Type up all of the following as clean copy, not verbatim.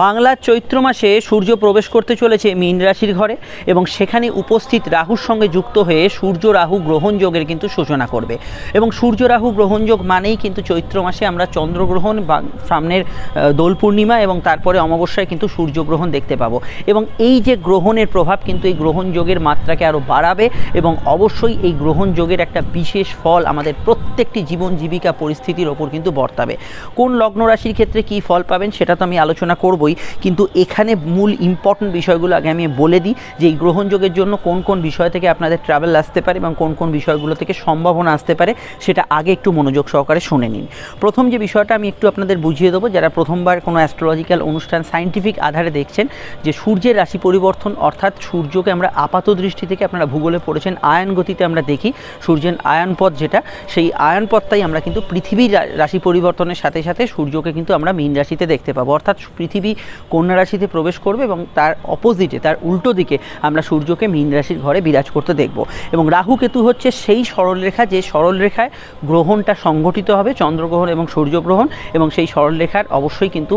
বাংলার চৈত্র মাসে সূর্য প্রবেশ করতে চলেছে মীন রাশির ঘরে এবং সেখানে উপস্থিত রাহুর সঙ্গে যুক্ত হয়ে সূর্য রাহু গ্রহণ যোগের কিন্তু সূচনা করবে। এবং সূর্য রাহু গ্রহণ যোগ মানেই কিন্তু চৈত্র মাসে আমরা চন্দ্রগ্রহণ বা সামনের দোল পূর্ণিমা এবং তারপরে অমাবস্যায় কিন্তু সূর্যগ্রহণ দেখতে পাবো। এবং এই যে গ্রহণের প্রভাব কিন্তু এই গ্রহণ যোগের মাত্রাকে আরও বাড়াবে এবং অবশ্যই এই গ্রহণ যোগের একটা বিশেষ ফল আমাদের প্রত্যেকটি জীবন জীবিকা পরিস্থিতির ওপর কিন্তু বর্তাবে। কোন লগ্ন রাশির ক্ষেত্রে কী ফল পাবেন সেটা তো আমি আলোচনা করবই, কিন্তু এখানে মূল ইম্পর্টেন্ট বিষয়গুলো আগে আমি বলে দিই যে এই গ্রহণযোগের জন্য কোন কোন বিষয় থেকে আপনাদের ট্রাভেল আসতে পারে এবং কোন কোন বিষয়গুলো থেকে সম্ভাবনা আসতে পারে সেটা আগে একটু মনোযোগ সহকারে শুনে নিন। প্রথম যে বিষয়টা আমি একটু আপনাদের বুঝিয়ে দেবো, যারা প্রথমবার কোনো অ্যাস্ট্রোলজিক্যাল অনুষ্ঠান সায়েন্টিফিক আধারে দেখছেন, যে সূর্যের রাশি পরিবর্তন অর্থাৎ সূর্যকে আমরা আপাত দৃষ্টি থেকে, আপনারা ভূগোলে পড়েছেন আয়ন গতিতে আমরা দেখি সূর্যের আয়ন পথ যেটা, সেই আয়ন পথটাই আমরা কিন্তু পৃথিবীর রাশি পরিবর্তনের সাথে সাথে সূর্যকে কিন্তু আমরা মীন রাশিতে দেখতে পাবো। অর্থাৎ পৃথিবী কন্যা রাশিতে প্রবেশ করবে এবং তার অপোজিটে, তার উল্টো দিকে আমরা সূর্যকে মীন রাশির ঘরে বিরাজ করতে দেখব। এবং রাহু কেতু হচ্ছে সেই সরলরেখা, যে সরলরেখায় গ্রহণটা সংঘটিত হবে, চন্দ্রগ্রহণ এবং সূর্যগ্রহণ, এবং সেই সরলরেখার অবশ্যই কিন্তু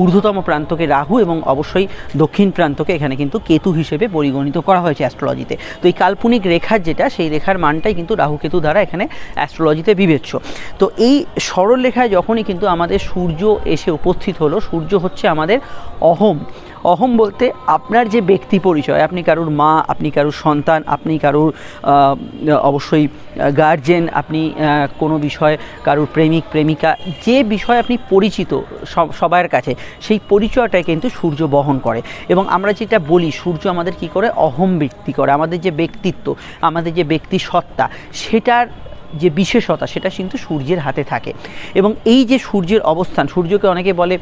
ঊর্ধ্বতম প্রান্তকে রাহু এবং অবশ্যই দক্ষিণ প্রান্তকে এখানে কিন্তু কেতু হিসেবে পরিগণিত করা হয়েছে অ্যাস্ট্রোলজিতে। তো এই কাল্পনিক রেখার যেটা, সেই রেখার মানটাই কিন্তু রাহু কেতু দ্বারা এখানে অ্যাস্ট্রোলজিতে বিবেচ্য। তো এই সরলরেখায় যখনই কিন্তু আমাদের সূর্য এসে উপস্থিত হলো, সূর্য হচ্ছে আমাদের অহম। অহম বলতে আপনার যে ব্যক্তি পরিচয়, আপনি কারুর মা, আপনি কারুর সন্তান, আপনি কারুর অবশ্যই গার্জেন, আপনি কোনো বিষয় কারুর প্রেমিক প্রেমিকা, যে বিষয়ে আপনি পরিচিত সবার কাছে, সেই পরিচয়টাই কিন্তু সূর্য বহন করে। এবং আমরা যেটা বলি, সূর্য আমাদের কি করে অহম ব্যক্তি করে, আমাদের যে ব্যক্তিত্ব, আমাদের যে ব্যক্তি সত্তা, সেটার যে বিশেষতা সেটা কিন্তু সূর্যের হাতে থাকে। এবং এই যে সূর্যের অবস্থান, সূর্যকে অনেকে বলে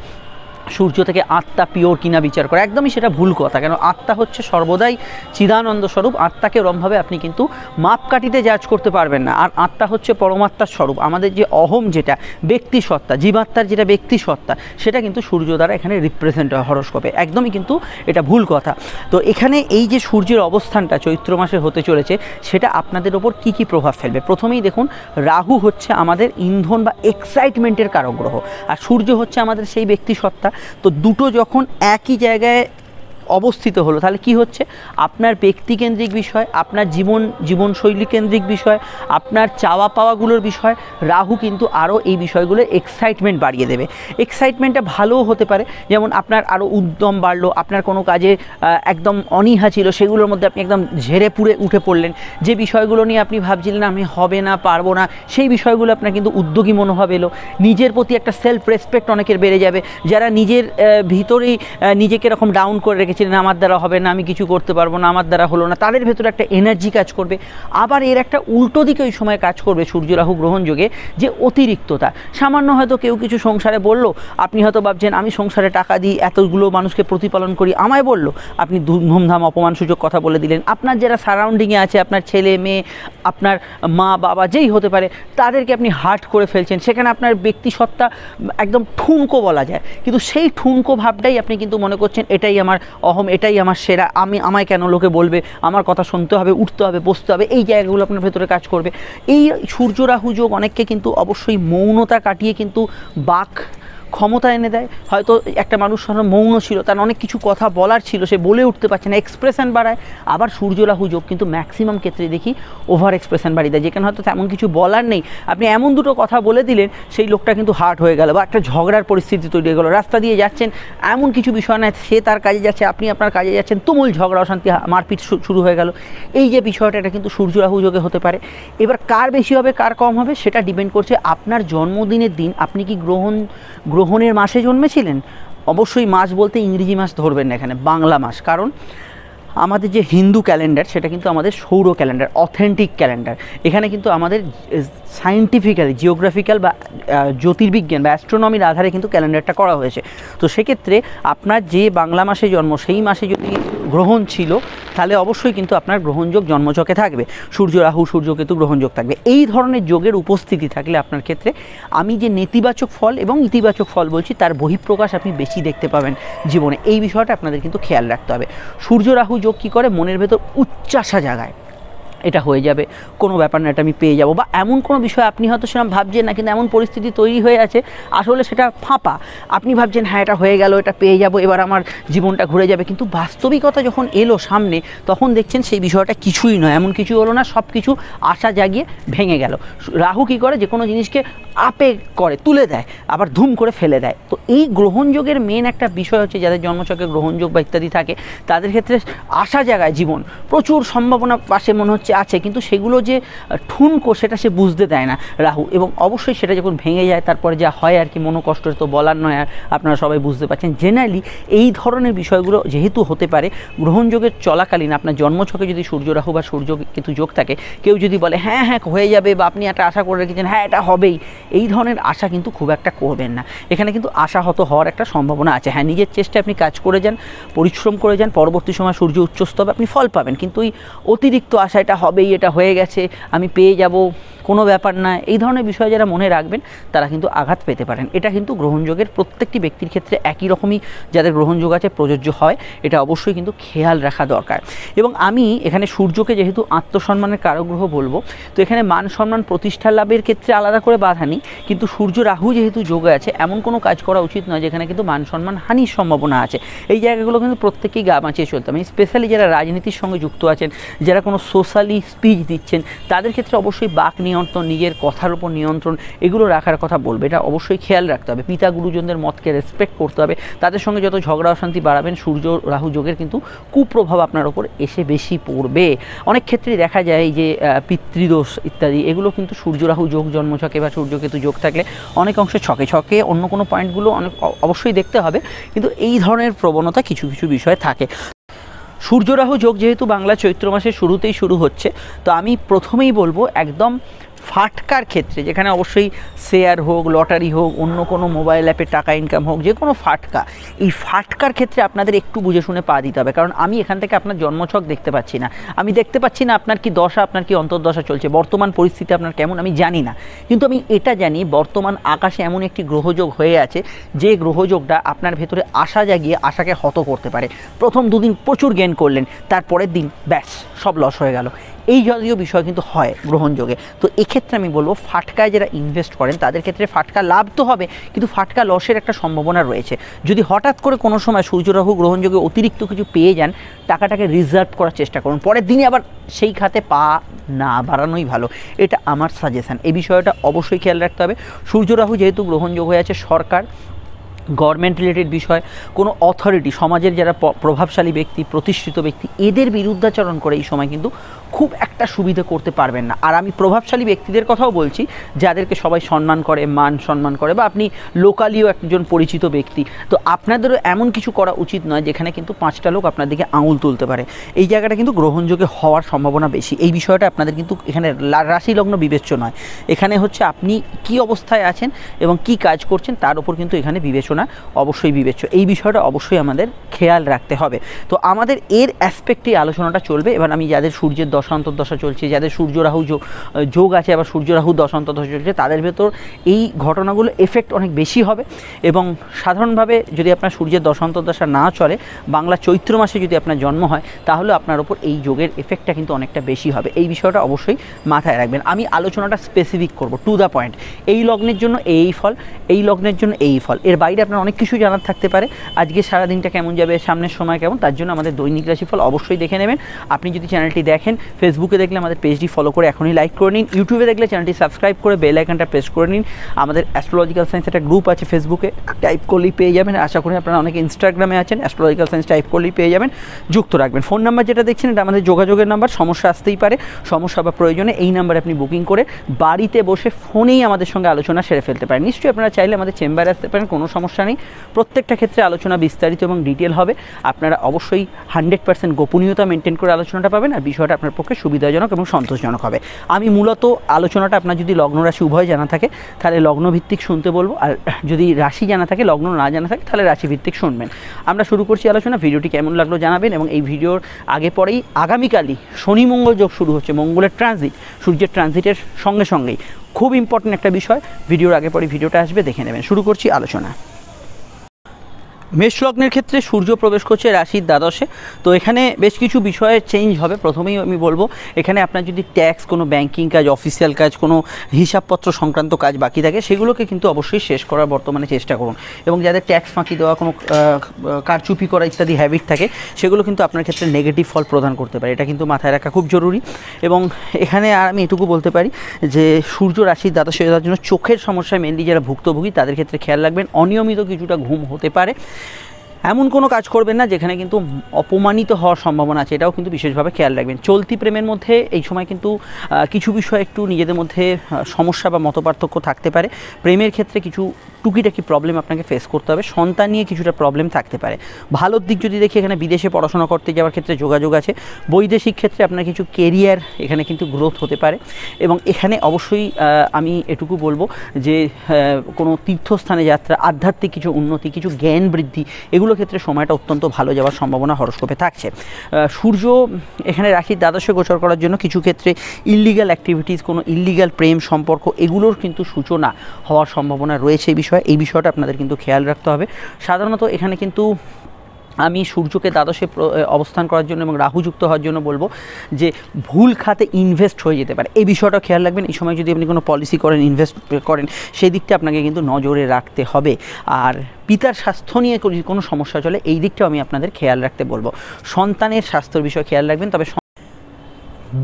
সূর্য থেকে আত্মা পিওর কিনা বিচার করে, একদমই সেটা ভুল কথা। কেন, আত্মা হচ্ছে সর্বদাই চিদানন্দ স্বরূপ। আত্মাকে ওরমভাবে আপনি কিন্তু মাপকাঠিতে জাজ করতে পারবেন না। আর আত্মা হচ্ছে পরমাত্মার স্বরূপ। আমাদের যে অহম, যেটা ব্যক্তি সত্তা, জীবাত্মার যেটা ব্যক্তি সত্তা, সেটা কিন্তু সূর্য দ্বারা এখানে রিপ্রেজেন্ট হয় হরস্কোপে। একদমই কিন্তু এটা ভুল কথা। তো এখানে এই যে সূর্যের অবস্থানটা চৈত্র মাসে হতে চলেছে, সেটা আপনাদের ওপর কী কী প্রভাব ফেলবে। প্রথমেই দেখুন, রাহু হচ্ছে আমাদের ইন্ধন বা এক্সাইটমেন্টের কারক গ্রহ, আর সূর্য হচ্ছে আমাদের সেই ব্যক্তি সত্তা। তো দুটো যখন একই জায়গায় অবস্থিত হলো, তাহলে কি হচ্ছে, আপনার ব্যক্তিকেন্দ্রিক বিষয়, আপনার জীবনশৈলী কেন্দ্রিক বিষয়, আপনার চাওয়া পাওয়াগুলোর বিষয়, রাহু কিন্তু আরও এই বিষয়গুলো এক্সাইটমেন্ট বাড়িয়ে দেবে। এক্সাইটমেন্টটা ভালোও হতে পারে, যেমন আপনার আরও উদ্যম বাড়লো, আপনার কোনো কাজে একদম অনীহা ছিল, সেগুলোর মধ্যে আপনি একদম ঝেড়ে পুড়ে উঠে পড়লেন। যে বিষয়গুলো নিয়ে আপনি ভাবছিলেন আমি হবে না, পারবো না, সেই বিষয়গুলো আপনার কিন্তু উদ্যোগী মনোভাব এলো। নিজের প্রতি একটা সেলফ রেসপেক্ট অনেকের বেড়ে যাবে, যারা নিজের ভিতরেই নিজেকে এরকম ডাউন করে রেখেছিলেন, আমার দ্বারা হবে না, আমি কিছু করতে পারবো না, আমার দ্বারা হলো না, তাদের ভেতরে একটা এনার্জি কাজ করবে। আবার এর একটা উল্টো দিকে ওই সময় কাজ করবে সূর্য রাহু গ্রহণ যোগে, যে অতিরিক্ততা। সামান্য হয়তো কেউ কিছু সংসারে বললো, আপনি হয়তো ভাবছেন আমি সংসারে টাকা দিই, এতগুলো মানুষকে প্রতিপালন করি, আমায় বললো, আপনি ধুমধাম অপমানসূচক কথা বলে দিলেন। আপনার যারা সারাউন্ডিংয়ে আছে, আপনার ছেলে মেয়ে, আপনার মা বাবা, যেই হতে পারে, তাদেরকে আপনি হার্ট করে ফেলছেন। সেখানে আপনার ব্যক্তি সত্তা একদম ঠুনকো বলা যায়, কিন্তু সেই ঠুনকো ভাবটাই আপনি কিন্তু মনে করছেন এটাই আমার অহম, এটাই আমার সেরা, আমায় কেন লোকে বলবে, আমার কথা শুনতে হবে, উঠতে হবে, বসতে হবে, এই জায়গাগুলো আপনার ভেতরে কাজ করবে। এই সূর্য রাহু যোগ অনেককে কিন্তু অবশ্যই মৌনতা কাটিয়ে কিন্তু বাক ক্ষমতা এনে দেয়। হয়তো একটা মানুষ মৌন ছিল, তার অনেক কিছু কথা বলার ছিল, সে বলে উঠতে পারছে না, এক্সপ্রেশন বাড়ায়। আবার সূর্য রাহু যোগ কিন্তু ম্যাক্সিমাম ক্ষেত্রে দেখি ওভার এক্সপ্রেশন বাড়িয়ে দেয়, যেখানে হয়তো তেমন কিছু বলার নেই, আপনি এমন দুটো কথা বলে দিলেন, সেই লোকটা কিন্তু হার্ট হয়ে গেল, বা একটা ঝগড়ার পরিস্থিতি তৈরি হয়ে গেলো। রাস্তা দিয়ে যাচ্ছেন, এমন কিছু বিষয় নয়, সে তার কাজে যাচ্ছে, আপনি আপনার কাজে যাচ্ছেন, তুমুল ঝগড়া অশান্তি, মারপিট শুরু হয়ে গেল। এই যে বিষয়টা, এটা কিন্তু সূর্য রাহু যোগে হতে পারে। এবার কার বেশি হবে কার কম হবে সেটা ডিপেন্ড করছে আপনার জন্মদিনের দিন, আপনি কি গ্রহণের মাসে জন্মেছিলেন। অবশ্যই মাস বলতে ইংরেজি মাস ধরবেন না, এখানে বাংলা মাস। কারণ আমাদের যে হিন্দু ক্যালেন্ডার, সেটা কিন্তু আমাদের সৌর ক্যালেন্ডার, অথেন্টিক ক্যালেন্ডার। এখানে কিন্তু আমাদের সায়েন্টিফিক্যালি, জিওগ্রাফিক্যাল বা জ্যোতির্বিজ্ঞান বা অ্যাস্ট্রোনমির আধারে কিন্তু ক্যালেন্ডারটা করা হয়েছে। তো সেক্ষেত্রে আপনার যে বাংলা মাসে জন্ম, সেই মাসে যদি গ্রহণ ছিল, তাহলে অবশ্যই কিন্তু আপনার গ্রহণযোগ জন্মচকে থাকবে, সূর্য রাহু সূর্য কেতু গ্রহণযোগ থাকবে। এই ধরনের যোগের উপস্থিতি থাকলে আপনার ক্ষেত্রে আমি যে নেতিবাচক ফল এবং ইতিবাচক ফল বলছি, তার বহিঃপ্রকাশ আপনি বেশি দেখতে পাবেন জীবনে। এই বিষয়টা আপনাদের কিন্তু খেয়াল রাখতে হবে। সূর্য রাহু যোগ কী করে, মনের ভেতর উচ্চাসা জাগায়, এটা হয়ে যাবে, কোনো ব্যাপার না, এটা আমি পেয়ে যাব, বা এমন কোনো বিষয় আপনি হয়তো সেরকম ভাবছেন না, কিন্তু এমন পরিস্থিতি তৈরি হয়ে আছে আসলে সেটা ফাঁপা, আপনি ভাবছেন হ্যাঁ এটা হয়ে গেল, এটা পেয়ে যাব, এবার আমার জীবনটা ঘুরে যাবে, কিন্তু বাস্তবিকতা যখন এলো সামনে তখন দেখছেন সেই বিষয়টা কিছুই নয়, এমন কিছু হলো না, সব কিছু আশা জাগিয়ে ভেঙে গেল। রাহু কী করে, যে কোনো জিনিসকে আপে করে তুলে দেয়, আবার ধুম করে ফেলে দেয়। তো এই গ্রহণযোগের মেন একটা বিষয় হচ্ছে, যাদের জন্মছকে গ্রহণযোগ বা ইত্যাদি থাকে তাদের ক্ষেত্রে আশা জাগায় জীবন, প্রচুর সম্ভাবনা পাশে মনে হচ্ছে আছে, কিন্তু সেগুলো যে ঠুনকো সেটা সে বুঝতে দেয় না রাহু, এবং অবশ্যই সেটা যখন ভেঙে যায় তারপরে যা হয় আর কি, মনোকষ্ট তো বলার নয়, আর আপনারা সবাই বুঝতে পারছেন। জেনারেলি এই ধরনের বিষয়গুলো যেহেতু হতে পারে গ্রহণযোগের চলাকালীন, আপনার জন্মছকে যদি সূর্য রাহু বা সূর্য কেতু যোগ থাকে, কেউ যদি বলে হ্যাঁ হ্যাঁ হয়ে যাবে, বা আপনি একটা আশা করে রেখেছেন হ্যাঁ এটা হবেই, এই ধরনের আশা কিন্তু খুব একটা করবেন না। এখানে কিন্তু আশাহত হওয়ার একটা সম্ভাবনা আছে। হ্যাঁ, নিজের চেষ্টায় আপনি কাজ করে যান, পরিশ্রম করে যান, পরবর্তী সময় সূর্য উচ্চস্থ হবে, আপনি ফল পাবেন, কিন্তু ওই অতিরিক্ত আশা এটা হবেই, এটা হয়ে গেছে, আমি পেয়ে যাব, কোনো ব্যাপার না, এই ধরনের বিষয় যারা মনে রাখবেন তারা কিন্তু আঘাত পেতে পারেন। এটা কিন্তু গ্রহণযোগের প্রত্যেকটি ব্যক্তির ক্ষেত্রে একই রকমই, যাদের গ্রহণযোগ আছে প্রযোজ্য হয়, এটা অবশ্যই কিন্তু খেয়াল রাখা দরকার। এবং আমি এখানে সূর্যকে যেহেতু আত্মসম্মানের কারগ্রহ বলবো, তো এখানে মান সম্মান প্রতিষ্ঠা লাভের ক্ষেত্রে আলাদা করে বাধা নেই, কিন্তু সূর্য রাহু যেহেতু যোগে আছে, এমন কোনো কাজ করা উচিত নয় যেখানে কিন্তু মান সম্মান হানির সম্ভাবনা আছে। এই জায়গাগুলো কিন্তু প্রত্যেকেই গা বাঁচিয়ে চলতে হবে। স্পেশালি যারা রাজনীতির সঙ্গে যুক্ত আছেন, যারা কোনো সোশ্যালি স্পিচ দিচ্ছেন, তাদের ক্ষেত্রে অবশ্যই বাক নিয়ন্ত্রণ, নিজের কথার উপর নিয়ন্ত্রণ, এগুলো রাখার কথা বলবে, এটা অবশ্যই খেয়াল রাখতে হবে। পিতা গুরুজনদের মতকে রেসপেক্ট করতে হবে, তাদের সঙ্গে যত ঝগড়া অশান্তি বাড়াবেন, সূর্য রাহু যোগের কিন্তু কুপ্রভাব আপনার ওপর এসে বেশি পড়বে। অনেক ক্ষেত্রেই দেখা যায় যে পিতৃদোষ ইত্যাদি, এগুলো কিন্তু সূর্য রাহু যোগ জন্মছকে বা সূর্যকেতু যোগ থাকলে অনেক অংশে ছকে ছকে অন্য কোনো পয়েন্টগুলো অনেক অবশ্যই দেখতে হবে, কিন্তু এই ধরনের প্রবণতা কিছু কিছু বিষয় থাকে। সূর্য রাহু যোগ যেহেতু বাংলা চৈত্র মাসের শুরুতেই শুরু হচ্ছে, তো আমি প্রথমেই বলবো একদম ফাটকার ক্ষেত্রে, যেখানে অবশ্যই শেয়ার হোক, লটারি হোক, অন্য কোনো মোবাইল অ্যাপে টাকা ইনকাম হোক, যে কোনো ফাটকা, এই ফাটকার ক্ষেত্রে আপনাদের একটু বুঝে শুনে পা দিতে হবে। কারণ আমি এখান থেকে আপনার জন্মছক দেখতে পাচ্ছি না, আমি দেখতে পাচ্ছি না আপনার কি দশা, আপনার কি অন্তর্দশা চলছে, বর্তমান পরিস্থিতি আপনার কেমন আমি জানি না, কিন্তু আমি এটা জানি বর্তমান আকাশে এমন একটি গ্রহযোগ হয়ে আছে, যে গ্রহযোগটা আপনার ভেতরে আশা জাগিয়ে আশাকে হত করতে পারে। প্রথম দুদিন প্রচুর গেইন করলেন, তারপরের দিন ব্যাস সব লস হয়ে গেল, এই জাতীয় বিষয় কিন্তু হয় গ্রহণযোগে। তো এক্ষেত্রে আমি বলবো ফাটকায় যারা ইনভেস্ট করেন তাদের ক্ষেত্রে ফাটকা লাভ তো হবে, কিন্তু ফাটকা লসের একটা সম্ভাবনা রয়েছে। যদি হঠাৎ করে কোনো সময় সূর্য রাহু গ্রহণযোগে অতিরিক্ত কিছু পেয়ে যান, টাকাটাকে রিজার্ভ করার চেষ্টা করুন, পরের দিনই আবার সেই খাতে পা না বাড়ানোই ভালো, এটা আমার সাজেশান। এই বিষয়টা অবশ্যই খেয়াল রাখতে হবে। সূর্য রাহু যেহেতু গ্রহণযোগ হয়ে আছে, সরকার, গভর্নমেন্ট রিলেটেড বিষয়, কোনো অথরিটি, সমাজের যারা প্রভাবশালী ব্যক্তি, প্রতিষ্ঠিত ব্যক্তি, এদের বিরুদ্ধাচরণ করে এই সময় কিন্তু খুব একটা সুবিধা করতে পারবেন না। আর আমি প্রভাবশালী ব্যক্তিদের কথাও বলছি, যাদেরকে সবাই সম্মান করে, মান সম্মান করে, বা আপনি লোকালিও একজন পরিচিত ব্যক্তি, তো আপনাদেরও এমন কিছু করা উচিত নয় যেখানে কিন্তু 5টা লোক আপনার দিকে আঙুল তুলতে পারে। এই জায়গাটা কিন্তু গ্রহণযোগে হওয়ার সম্ভাবনা বেশি। এই বিষয়টা আপনাদের কিন্তু এখানে রাশি লগ্ন বিবেচ্য নয়, এখানে হচ্ছে আপনি কি অবস্থায় আছেন এবং কি কাজ করছেন তার উপর কিন্তু এখানে বিবেচনা অবশ্যই বিবেচ্য। এই বিষয়টা অবশ্যই আমাদের খেয়াল রাখতে হবে। তো আমাদের এর অ্যাসপেক্টেই আলোচনাটা চলবে। এবার আমি যাদের সূর্যের দশা অন্তর্দশা চলছে, যাদের সূর্য রাহু যোগ আছে, আবার সূর্য রাহু দশা অন্তর্দশা চলছে, তাদের ভেতর এই ঘটনাগুলো এফেক্ট অনেক বেশি হবে। এবং সাধারণভাবে যদি আপনার সূর্যের দশা অন্তর্দশা না চলে, বাংলা চৈত্র মাসে যদি আপনার জন্ম হয়, তাহলে আপনার ওপর এই যোগের এফেক্টটা কিন্তু অনেকটা বেশি হবে। এই বিষয়টা অবশ্যই মাথায় রাখবেন। আমি আলোচনাটা স্পেসিফিক করব, টু দ্য পয়েন্ট। এই লগ্নের জন্য এই ফল, এই লগ্নের জন্য এই ফল, এর বাইরে আপনার অনেক কিছু জানার থাকতে পারে। আজকে সারাদিনটা কেমন যাবে, সামনের সময় কেমন, তার জন্য আমাদের দৈনিক রাশিফল অবশ্যই দেখে নেবেন। আপনি যদি চ্যানেলটি দেখেন, ফেসবুকে দেখলে আমাদের পেজটি ফলো করে এখনই লাইক করে নিন, ইউটিউবে দেখলে চ্যানেলটি সাবস্ক্রাইব করে বেল আইকনটা প্রেস করে নিন। আমাদের অ্যাস্ট্রোলজিক্যাল সায়েন্স একটা গ্রুপ আছে ফেসবুকে, টাইপ করলেই পেয়ে যাবেন। আশা করি আপনারা অনেকে ইনস্টাগ্রামে আছেন, অ্যাস্ট্রোলজিক্যাল সায়েন্স টাইপ করলেই পেয়ে যাবেন, যুক্ত রাখবেন। ফোন নাম্বার যেটা দেখছেন এটা আমাদের যোগাযোগের নাম্বার। সমস্যা আসতেই পারে, সমস্যা বা প্রয়োজনে এই নাম্বারে আপনি বুকিং করে বাড়িতে বসে ফোনেই আমাদের সঙ্গে আলোচনা সেরে ফেলতে পারেন। নিশ্চয়ই আপনারা চাইলে আমাদের চেম্বারে আসতে পারেন, কোনো সমস্যা নেই। প্রত্যেকটা ক্ষেত্রে আলোচনা বিস্তারিত এবং ডিটেল হবে। আপনারা অবশ্যই 100% গোপনীয়তা মেনটেন করে আলোচনাটা পাবেন, আর বিষয়টা আপনার পক্ষে সুবিধাজনক এবং সন্তোষজনক হবে। আমি মূলত আলোচনাটা আপনার যদি লগ্ন রাশি উভয় জানা থাকে তাহলে লগ্নভিত্তিক শুনতে বলবো, আর যদি রাশি জানা থাকে, লগ্ন না জানা থাকে, তাহলে রাশিভিত্তিক শুনবেন। আমরা শুরু করছি আলোচনা। ভিডিওটি কেমন লাগলো জানাবেন, এবং এই ভিডিওর আগে পরেই আগামীকালই শনি মঙ্গল যোগ শুরু হচ্ছে, মঙ্গলের ট্রানজিট, সূর্যের ট্রানজিটের সঙ্গে সঙ্গেই খুব ইম্পর্টেন্ট একটা বিষয়, ভিডিওর আগে পরে ভিডিওটা আসবে, দেখে নেবেন। শুরু করছি আলোচনা। মেষ লগ্নের ক্ষেত্রে সূর্য প্রবেশ করছে রাশির দ্বাদশে। তো এখানে বেশ কিছু বিষয়ে চেঞ্জ হবে। প্রথমেই আমি বলবো, এখানে আপনার যদি ট্যাক্স, কোনো ব্যাংকিং কাজ, অফিসিয়াল কাজ, কোনো হিসাবপত্র সংক্রান্ত কাজ বাকি থাকে, সেগুলোকে কিন্তু অবশ্যই শেষ করার বর্তমানে চেষ্টা করুন। এবং যাদের ট্যাক্স ফাঁকি দেওয়া, কোনো কারচুপি করা ইত্যাদি হ্যাবিট থাকে, সেগুলো কিন্তু আপনার ক্ষেত্রে নেগেটিভ ফল প্রদান করতে পারে। এটা কিন্তু মাথায় রাখা খুব জরুরি। এবং এখানে আর আমি এটুকু বলতে পারি যে সূর্য রাশির দ্বাদশে যাওয়ার জন্য চোখের সমস্যায় মেনলি যারা ভুক্তভোগী, তাদের ক্ষেত্রে খেয়াল রাখবেন। অনিয়মিত কিছুটা ঘুম হতে পারে। এমন কোনো কাজ করবেন না যেখানে কিন্তু অপমানিত হওয়ার সম্ভাবনা আছে, এটাও কিন্তু বিশেষভাবে খেয়াল রাখবেন। চলতি প্রেমের মধ্যে এই সময় কিন্তু কিছু বিষয় একটু নিজেদের মধ্যে সমস্যা বা মতপার্থক্য থাকতে পারে। প্রেমের ক্ষেত্রে কিছু টুকিটাকি প্রবলেম আপনাকে ফেস করতে হবে। সন্তান নিয়ে কিছুটা প্রবলেম থাকতে পারে। ভালোর দিক যদি দেখি, এখানে বিদেশে পড়াশোনা করতে যাওয়ার ক্ষেত্রে যোগাযোগ আছে। বৈদেশিক ক্ষেত্রে আপনার কিছু কেরিয়ার এখানে কিন্তু গ্রোথ হতে পারে। এবং এখানে অবশ্যই আমি এটুকু বলবো যে কোনো তীর্থস্থানে যাত্রা, আধ্যাত্মিক কিছু উন্নতি, কিছু জ্ঞান বৃদ্ধি, এগুলো ক্ষেত্রে সময়টা অত্যন্ত ভালো যাওয়ার সম্ভাবনা হরস্কোপে থাকছে। সূর্য এখানে রাশির দ্বাদশে গোচর করার জন্য কিছু ক্ষেত্রে ইললিগাল অ্যাক্টিভিটিস, কোনো ইললিগাল প্রেম সম্পর্ক, এগুলোর কিন্তু সূচনা হওয়ার সম্ভাবনা রয়েছে। এই বিষয়টা আপনাদের কিন্তু খেয়াল রাখতে হবে। সাধারণত এখানে কিন্তু আমি সূর্যকে দ্বাদশে অবস্থান করার জন্য এবং রাহুযুক্ত হওয়ার জন্য বলবো যে ভুল খাতে ইনভেস্ট হয়ে যেতে পারে, এই বিষয়টা খেয়াল রাখবেন। এই সময় যদি আপনি কোনো পলিসি করেন, ইনভেস্ট করেন, সেই দিকটা আপনাকে কিন্তু নজরে রাখতে হবে। আর পিতার স্বাস্থ্য নিয়ে কোনো সমস্যা চলে, এই দিকটাও আমি আপনাদের খেয়াল রাখতে বলবো। সন্তানের স্বাস্থ্যের বিষয়ে খেয়াল রাখবেন। তবে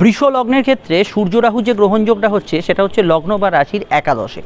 বৃষ লগ্নের ক্ষেত্রে সূর্য রাহু যে গ্রহণযোগটা হচ্ছে, সেটা হচ্ছে লগ্ন বা রাশির একাদশে।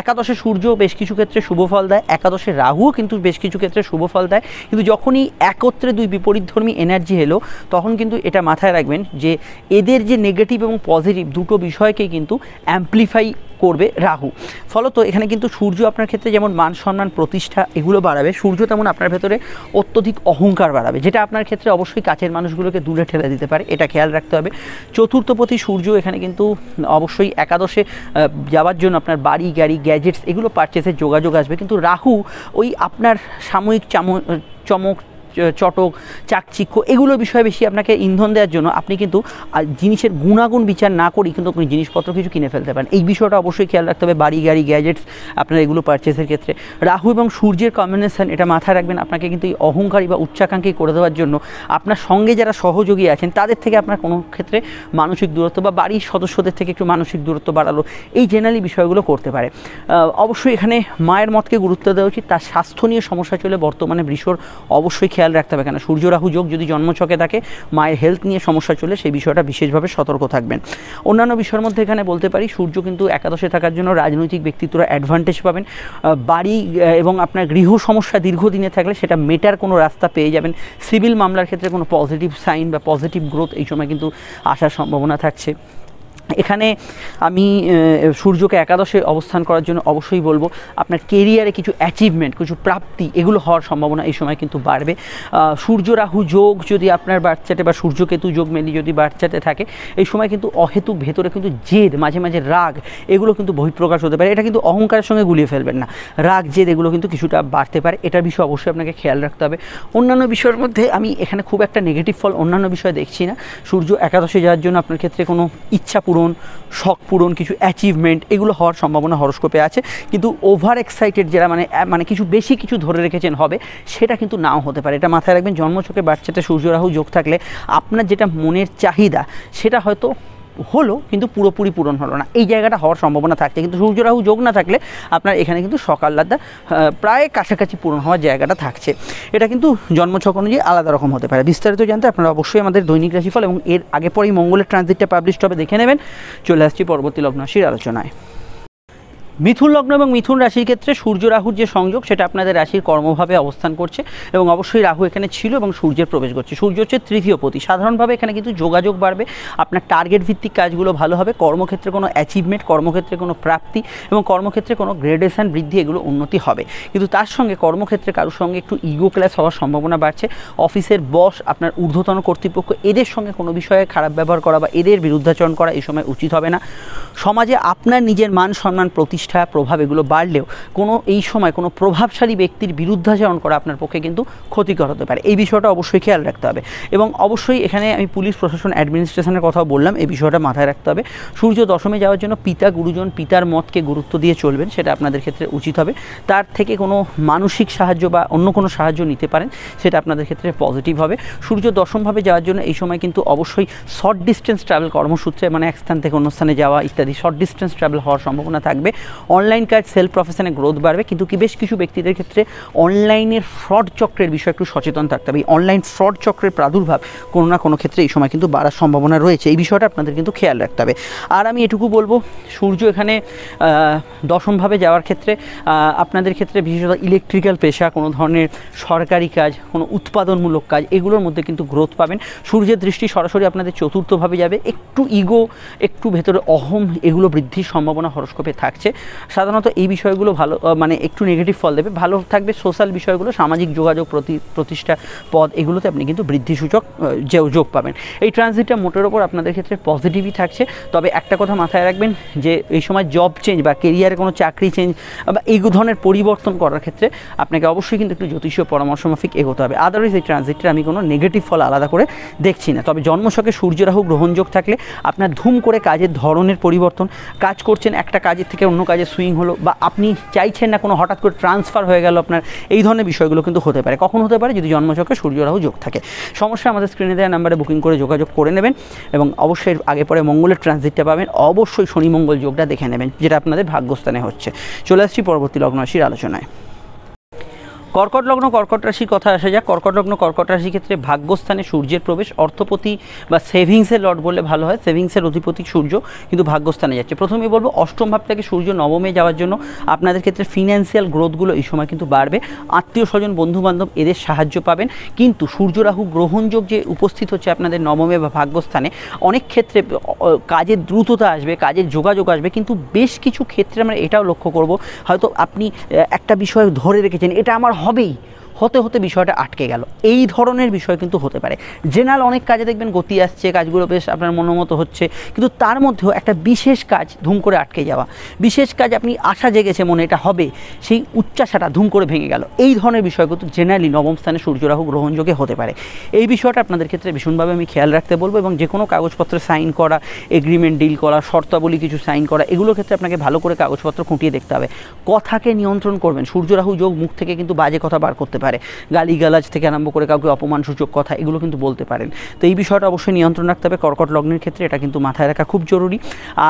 একাদশে সূর্য বেশ কিছু ক্ষেত্রে শুভ ফল দেয়, একাদশে রাহুও কিন্তু বেশ কিছু ক্ষেত্রে শুভ ফল দেয়। কিন্তু যখনই একত্রে দুই বিপরীতধর্মী এনার্জি এলো, তখন কিন্তু এটা মাথায় রাখবেন যে এদের যে নেগেটিভ এবং পজিটিভ দুটো বিষয়কেই কিন্তু অ্যাম্প্লিফাই করবে রাহু। ফলত এখানে কিন্তু সূর্য আপনার ক্ষেত্রে যেমন মান সম্মান, প্রতিষ্ঠা, এগুলো বাড়াবে, সূর্য তেমন আপনার ভেতরে অত্যধিক অহংকার বাড়াবে, যেটা আপনার ক্ষেত্রে অবশ্যই কাছের মানুষগুলোকে দূরে ঠেলে দিতে পারে। এটা খেয়াল রাখতে হবে। চতুর্থপতি সূর্য এখানে কিন্তু অবশ্যই একাদশে যাওয়ার জন্য আপনার বাড়ি, গাড়ি, গ্যাজেটস, এগুলো পারচেসের যোগাযোগ আসবে। কিন্তু রাহু ওই আপনার সাময়িক চমক, চটক, চাকচিক্য, এগুলো বিষয়ে বেশি আপনাকে ইন্ধন দেওয়ার জন্য আপনি কিন্তু জিনিসের গুণাগুণ বিচার না করেই কিন্তু আপনি জিনিসপত্র কিছু কিনে ফেলতে পারেন। এই বিষয়টা অবশ্যই খেয়াল রাখতে হবে। বাড়ি, গাড়ি, গ্যাজেটস আপনার এগুলো পারচেসের ক্ষেত্রে রাহু এবং সূর্যের কম্বিনেশন, এটা মাথায় রাখবেন। আপনাকে কিন্তু এই অহংকারী বা উচ্চাকাঙ্ক্ষী করে দেওয়ার জন্য আপনার সঙ্গে যারা সহযোগী আছেন, তাদের থেকে আপনার কোনো ক্ষেত্রে মানসিক দূরত্ব বা বাড়ির সদস্যদের থেকে একটু মানসিক দূরত্ব বাড়ালো, এই জেনারেলি বিষয়গুলো করতে পারে। অবশ্যই এখানে মায়ের মতকে গুরুত্ব দেওয়া উচিত। তার স্বাস্থ্য নিয়ে সমস্যা চলে বর্তমানে বৃষর অবশ্যই খেয়াল রাখতে হবে। কেন সূর্য রাহু যোগ যদি জন্মছকে থাকে, মায়ের হেলথ নিয়ে সমস্যা চলে, সেই বিষয়টা বিশেষভাবে সতর্ক থাকবেন। অন্যান্য বিষয়ের মধ্যে এখানে বলতে পারি, সূর্য কিন্তু একাদশে থাকার জন্য রাজনৈতিক ব্যক্তিত্বরা অ্যাডভান্টেজ পাবেন। বাড়ি এবং আপনার গৃহ সমস্যা দীর্ঘদিনে থাকলে সেটা মেটার কোনো রাস্তা পেয়ে যাবেন। সিভিল মামলার ক্ষেত্রে কোনো পজিটিভ সাইন বা পজিটিভ গ্রোথ এই সময় কিন্তু আসার সম্ভাবনা থাকছে। এখানে আমি সূর্যকে একাদশে অবস্থান করার জন্য অবশ্যই বলবো, আপনার কেরিয়ারে কিছু অ্যাচিভমেন্ট, কিছু প্রাপ্তি, এগুলো হওয়ার সম্ভাবনা এই সময় কিন্তু বাড়বে। সূর্য রাহু যোগ যদি আপনার বাচ্চাতে বা সূর্যকেতু যোগ মেলি যদি বাচ্চাতে থাকে, এই সময় কিন্তু অহেতুক ভেতরে কিন্তু জেদ, মাঝে মাঝে রাগ, এগুলো কিন্তু বহিঃপ্রকাশ হতে পারে। এটা কিন্তু অহংকারের সঙ্গে গুলিয়ে ফেলবেন না। রাগ, জেদ, এগুলো কিন্তু কিছুটা বাড়তে পারে। এটার বিষয়ে অবশ্যই আপনাকে খেয়াল রাখতে হবে। অন্যান্য বিষয়ের মধ্যে আমি এখানে খুব একটা নেগেটিভ ফল অন্যান্য বিষয়ে দেখছি না। সূর্য একাদশে যাওয়ার জন্য আপনার ক্ষেত্রে কোনো ইচ্ছা পূরণ, শখ পূরণ, কিছু অ্যাচিভমেন্ট, এগুলো হওয়ার সম্ভাবনা হরস্কোপে আছে। কিন্তু ওভার এক্সাইটেড যারা মানে কিছু বেশি কিছু ধরে রেখেছেন হবে, সেটা কিন্তু নাও হতে পারে। এটা মাথায় রাখবেন। জন্মছকে বাচ্চাতে সূর্য রাহু যোগ থাকলে আপনার যেটা মনের চাহিদা, সেটা হয়তো হলো কিন্তু পুরোপুরি পূরণ হলো না, এই জায়গাটা হওয়ার সম্ভাবনা থাকছে। কিন্তু সূর্য রাহু যোগ না থাকলে আপনার এখানে কিন্তু সকালটা প্রায় কাছাকাছি পূরণ হওয়ার জায়গাটা থাকছে। এটা কিন্তু জন্মছক অনুযায়ী আলাদা রকম হতে পারে। বিস্তারিত জানতে আপনারা অবশ্যই আমাদের দৈনিক রাশিফল এবং এর আগে পরেই মঙ্গলের ট্রানজিটটা পাবলিশড হবে, দেখে নেবেন। চলে আসছি পরবর্তী লগ্ন রাশির আলোচনায়। মিথুন লগ্ন এবং মিথুন রাশির ক্ষেত্রে সূর্য রাহুর যে সংযোগ, সেটা আপনাদের রাশির কর্মভাবে অবস্থান করছে এবং অবশ্যই রাহু এখানে ছিল এবং সূর্যের প্রবেশ করছে। সূর্য হচ্ছে তৃতীয় পতি। সাধারণভাবে এখানে কিন্তু যোগাযোগ বাড়বে, আপনার টার্গেট ভিত্তিক কাজগুলো ভালো হবে, কর্মক্ষেত্রে কোনো অ্যাচিভমেন্ট, কর্মক্ষেত্রে কোনো প্রাপ্তি এবং কর্মক্ষেত্রে কোনো গ্রেডেশন বৃদ্ধি, এগুলো উন্নতি হবে। কিন্তু তার সঙ্গে কর্মক্ষেত্রে কারোর সঙ্গে একটু ইগো ক্লাস হওয়ার সম্ভাবনা বাড়ছে। অফিসের বস, আপনার ঊর্ধ্বতন কর্তৃপক্ষ, এদের সঙ্গে কোনো বিষয়ে খারাপ ব্যবহার করা বা এদের বিরুদ্ধাচরণ করা এই সময় উচিত হবে না। সমাজে আপনার নিজের মান সম্মান, প্রতিষ্ঠা প্রতিষ্ঠা প্রভাব এগুলো বাড়লেও কোনো এই সময় কোনো প্রভাবশালী ব্যক্তির বিরুদ্ধাচরণ করা আপনার পক্ষে কিন্তু ক্ষতিকর হতে পারে। এই বিষয়টা অবশ্যই খেয়াল রাখতে হবে। এবং অবশ্যই এখানে আমি পুলিশ প্রশাসন অ্যাডমিনিস্ট্রেশনের কথাও বললাম, এই বিষয়টা মাথায় রাখতে হবে। সূর্য দশমে যাওয়ার জন্য পিতা গুরুজন পিতার মতকে গুরুত্ব দিয়ে চলবেন, সেটা আপনাদের ক্ষেত্রে উচিত হবে। তার থেকে কোনো মানসিক সাহায্য বা অন্য কোনো সাহায্য নিতে পারেন, সেটা আপনাদের ক্ষেত্রে পজিটিভ হবে। সূর্য দশমভাবে যাওয়ার জন্য এই সময় কিন্তু অবশ্যই শর্ট ডিস্টেন্স ট্রাভেল কর্মসূত্রে, মানে এক স্থান থেকে অন্য স্থানে যাওয়া ইত্যাদি শর্ট ডিস্টেন্স ট্রাভেল হওয়ার সম্ভাবনা থাকবে। অনলাইন কাজ সেলফ প্রফেশনে গ্রোথ বাড়বে, কিন্তু কি বেশ কিছু ব্যক্তিদের ক্ষেত্রে অনলাইনের ফ্রড চক্রের বিষয়ে একটু সচেতন থাকতে হবে। এই অনলাইন ফ্রড চক্রের প্রাদুর্ভাব কোনো না কোনো ক্ষেত্রে এই সময় কিন্তু বাড়ার সম্ভাবনা রয়েছে, এই বিষয়টা আপনাদের কিন্তু খেয়াল রাখতে হবে। আর আমি এটুকু বলবো, সূর্য এখানে দশমভাবে যাওয়ার ক্ষেত্রে আপনাদের ক্ষেত্রে বিশেষত ইলেকট্রিক্যাল পেশা, কোনো ধরনের সরকারি কাজ, কোনো উৎপাদনমূলক কাজ, এগুলোর মধ্যে কিন্তু গ্রোথ পাবেন। সূর্যের দৃষ্টি সরাসরি আপনাদের চতুর্থভাবে যাবে, একটু ইগো, একটু ভেতরে অহম, এগুলো বৃদ্ধির সম্ভাবনা হরস্কোপে থাকছে। সাধারণত এই বিষয়গুলো ভালো, মানে একটু নেগেটিভ ফল দেবে। ভালো থাকবে সোশ্যাল বিষয়গুলো, সামাজিক যোগাযোগ, প্রতিষ্ঠা পদ, এগুলোতে আপনি কিন্তু বৃদ্ধিসূচক যোগ পাবেন। এই ট্রানজিটটা মোটের ওপর আপনাদের ক্ষেত্রে পজিটিভই থাকছে। তবে একটা কথা মাথায় রাখবেন যে এই সময় জব চেঞ্জ বা কেরিয়ারে কোনো চাকরি চেঞ্জ বা এই ধরনের পরিবর্তন করার ক্ষেত্রে আপনাকে অবশ্যই কিন্তু একটু জ্যোতিষীয় পরামর্শ মাফিক এগোতে হবে। আদারওয়াইজ এই ট্রানজিটটা আমি কোনো নেগেটিভ ফল আলাদা করে দেখছি না। তবে জন্মছকে সূর্য রাহু গ্রহণযোগ থাকলে আপনার ধুম করে কাজের ধরনের পরিবর্তন, কাজ করছেন একটা কাজের থেকে অন্য কাজে সুইং হলো, বা আপনি চাইছেন না কোনো হঠাৎ করে ট্রান্সফার হয়ে গেল আপনার, এই ধরনের বিষয়গুলো কিন্তু হতে পারে। কখন হতে পারে? যদি জন্মছকে সূর্য রাহু যোগ থাকে। সমস্যা আমাদের স্ক্রিনে দেওয়া নাম্বারে বুকিং করে যোগাযোগ করে নেবেন, এবং অবশ্যই আগে পরে মঙ্গলের ট্রানজিটটা পাবেন। অবশ্যই শনি মঙ্গল যোগটা দেখে নেবেন, যেটা আপনাদের ভাগ্যস্থানে হচ্ছে। চলে আসছি পরবর্তী লগ্ন রাশির আলোচনায়। কর্কট লগ্ন কর্কট রাশির কথা আসা যাক। কর্কট লগ্ন কর্কট রাশির ক্ষেত্রে ভাগ্যস্থানে সূর্যের প্রবেশ, অর্থপতি বা সেভিংসের লর্ড বললে ভালো হয়, সেভিংসের অধিপতি সূর্য কিন্তু ভাগ্যস্থানে যাচ্ছে। প্রথমেই বলবো অষ্টম ভাব থেকে সূর্য নবমে যাওয়ার জন্য আপনাদের ক্ষেত্রে ফিনান্সিয়াল গ্রোথগুলো এই সময় কিন্তু বাড়বে। আত্মীয় স্বজন বন্ধুবান্ধব এদের সাহায্য পাবেন। কিন্তু সূর্য রাহু গ্রহণযোগ যে উপস্থিত হচ্ছে আপনাদের নবমে বা ভাগ্যস্থানে, অনেক ক্ষেত্রে কাজের দ্রুততা আসবে, কাজের যোগাযোগ আসবে। কিন্তু বেশ কিছু ক্ষেত্রে আমরা এটাও লক্ষ্য করব, হয়তো আপনি একটা বিষয় ধরে রেখেছেন, এটা আমার হবেই, হতে হতে বিষয়টা আটকে গেল, এই ধরনের বিষয় কিন্তু হতে পারে। জেনারেল অনেক কাজে দেখবেন গতি আসছে, কাজগুলো বেশ আপনার মনোমতো হচ্ছে, কিন্তু তার মধ্যেও একটা বিশেষ কাজ ধুম করে আটকে যাওয়া, বিশেষ কাজ আপনি আশা জেগেছে মনে এটা হবে, সেই উচ্চাশাটা ধুম করে ভেঙে গেল, এই ধরনের বিষয় কিন্তু জেনারেলি নবম স্থানে সূর্য রাহু গ্রহণযোগে হতে পারে। এই বিষয়টা আপনাদের ক্ষেত্রে ভীষণভাবে আমি খেয়াল রাখতে বলবো, এবং যে কোনো কাগজপত্রে সাইন করা, এগ্রিমেন্ট ডিল করা, শর্তাবলী কিছু সাইন করা, এগুলোর ক্ষেত্রে আপনাকে ভালো করে কাগজপত্র খুঁটিয়ে দেখতে হবে। কথাকে নিয়ন্ত্রণ করবেন। সূর্য রাহু যোগ মুখ থেকে কিন্তু বাজে কথা বার করতে পারে, গালিগালাজ থেকে আরম্ভ করে কাউকে অপমানসূচক কথা, এগুলো কিন্তু বলতে পারেন। তো এই বিষয়টা অবশ্যই নিয়ন্ত্রণ রাখতে হবে কর্কট লগ্নের ক্ষেত্রে, এটা কিন্তু মাথায় রাখা খুব জরুরি।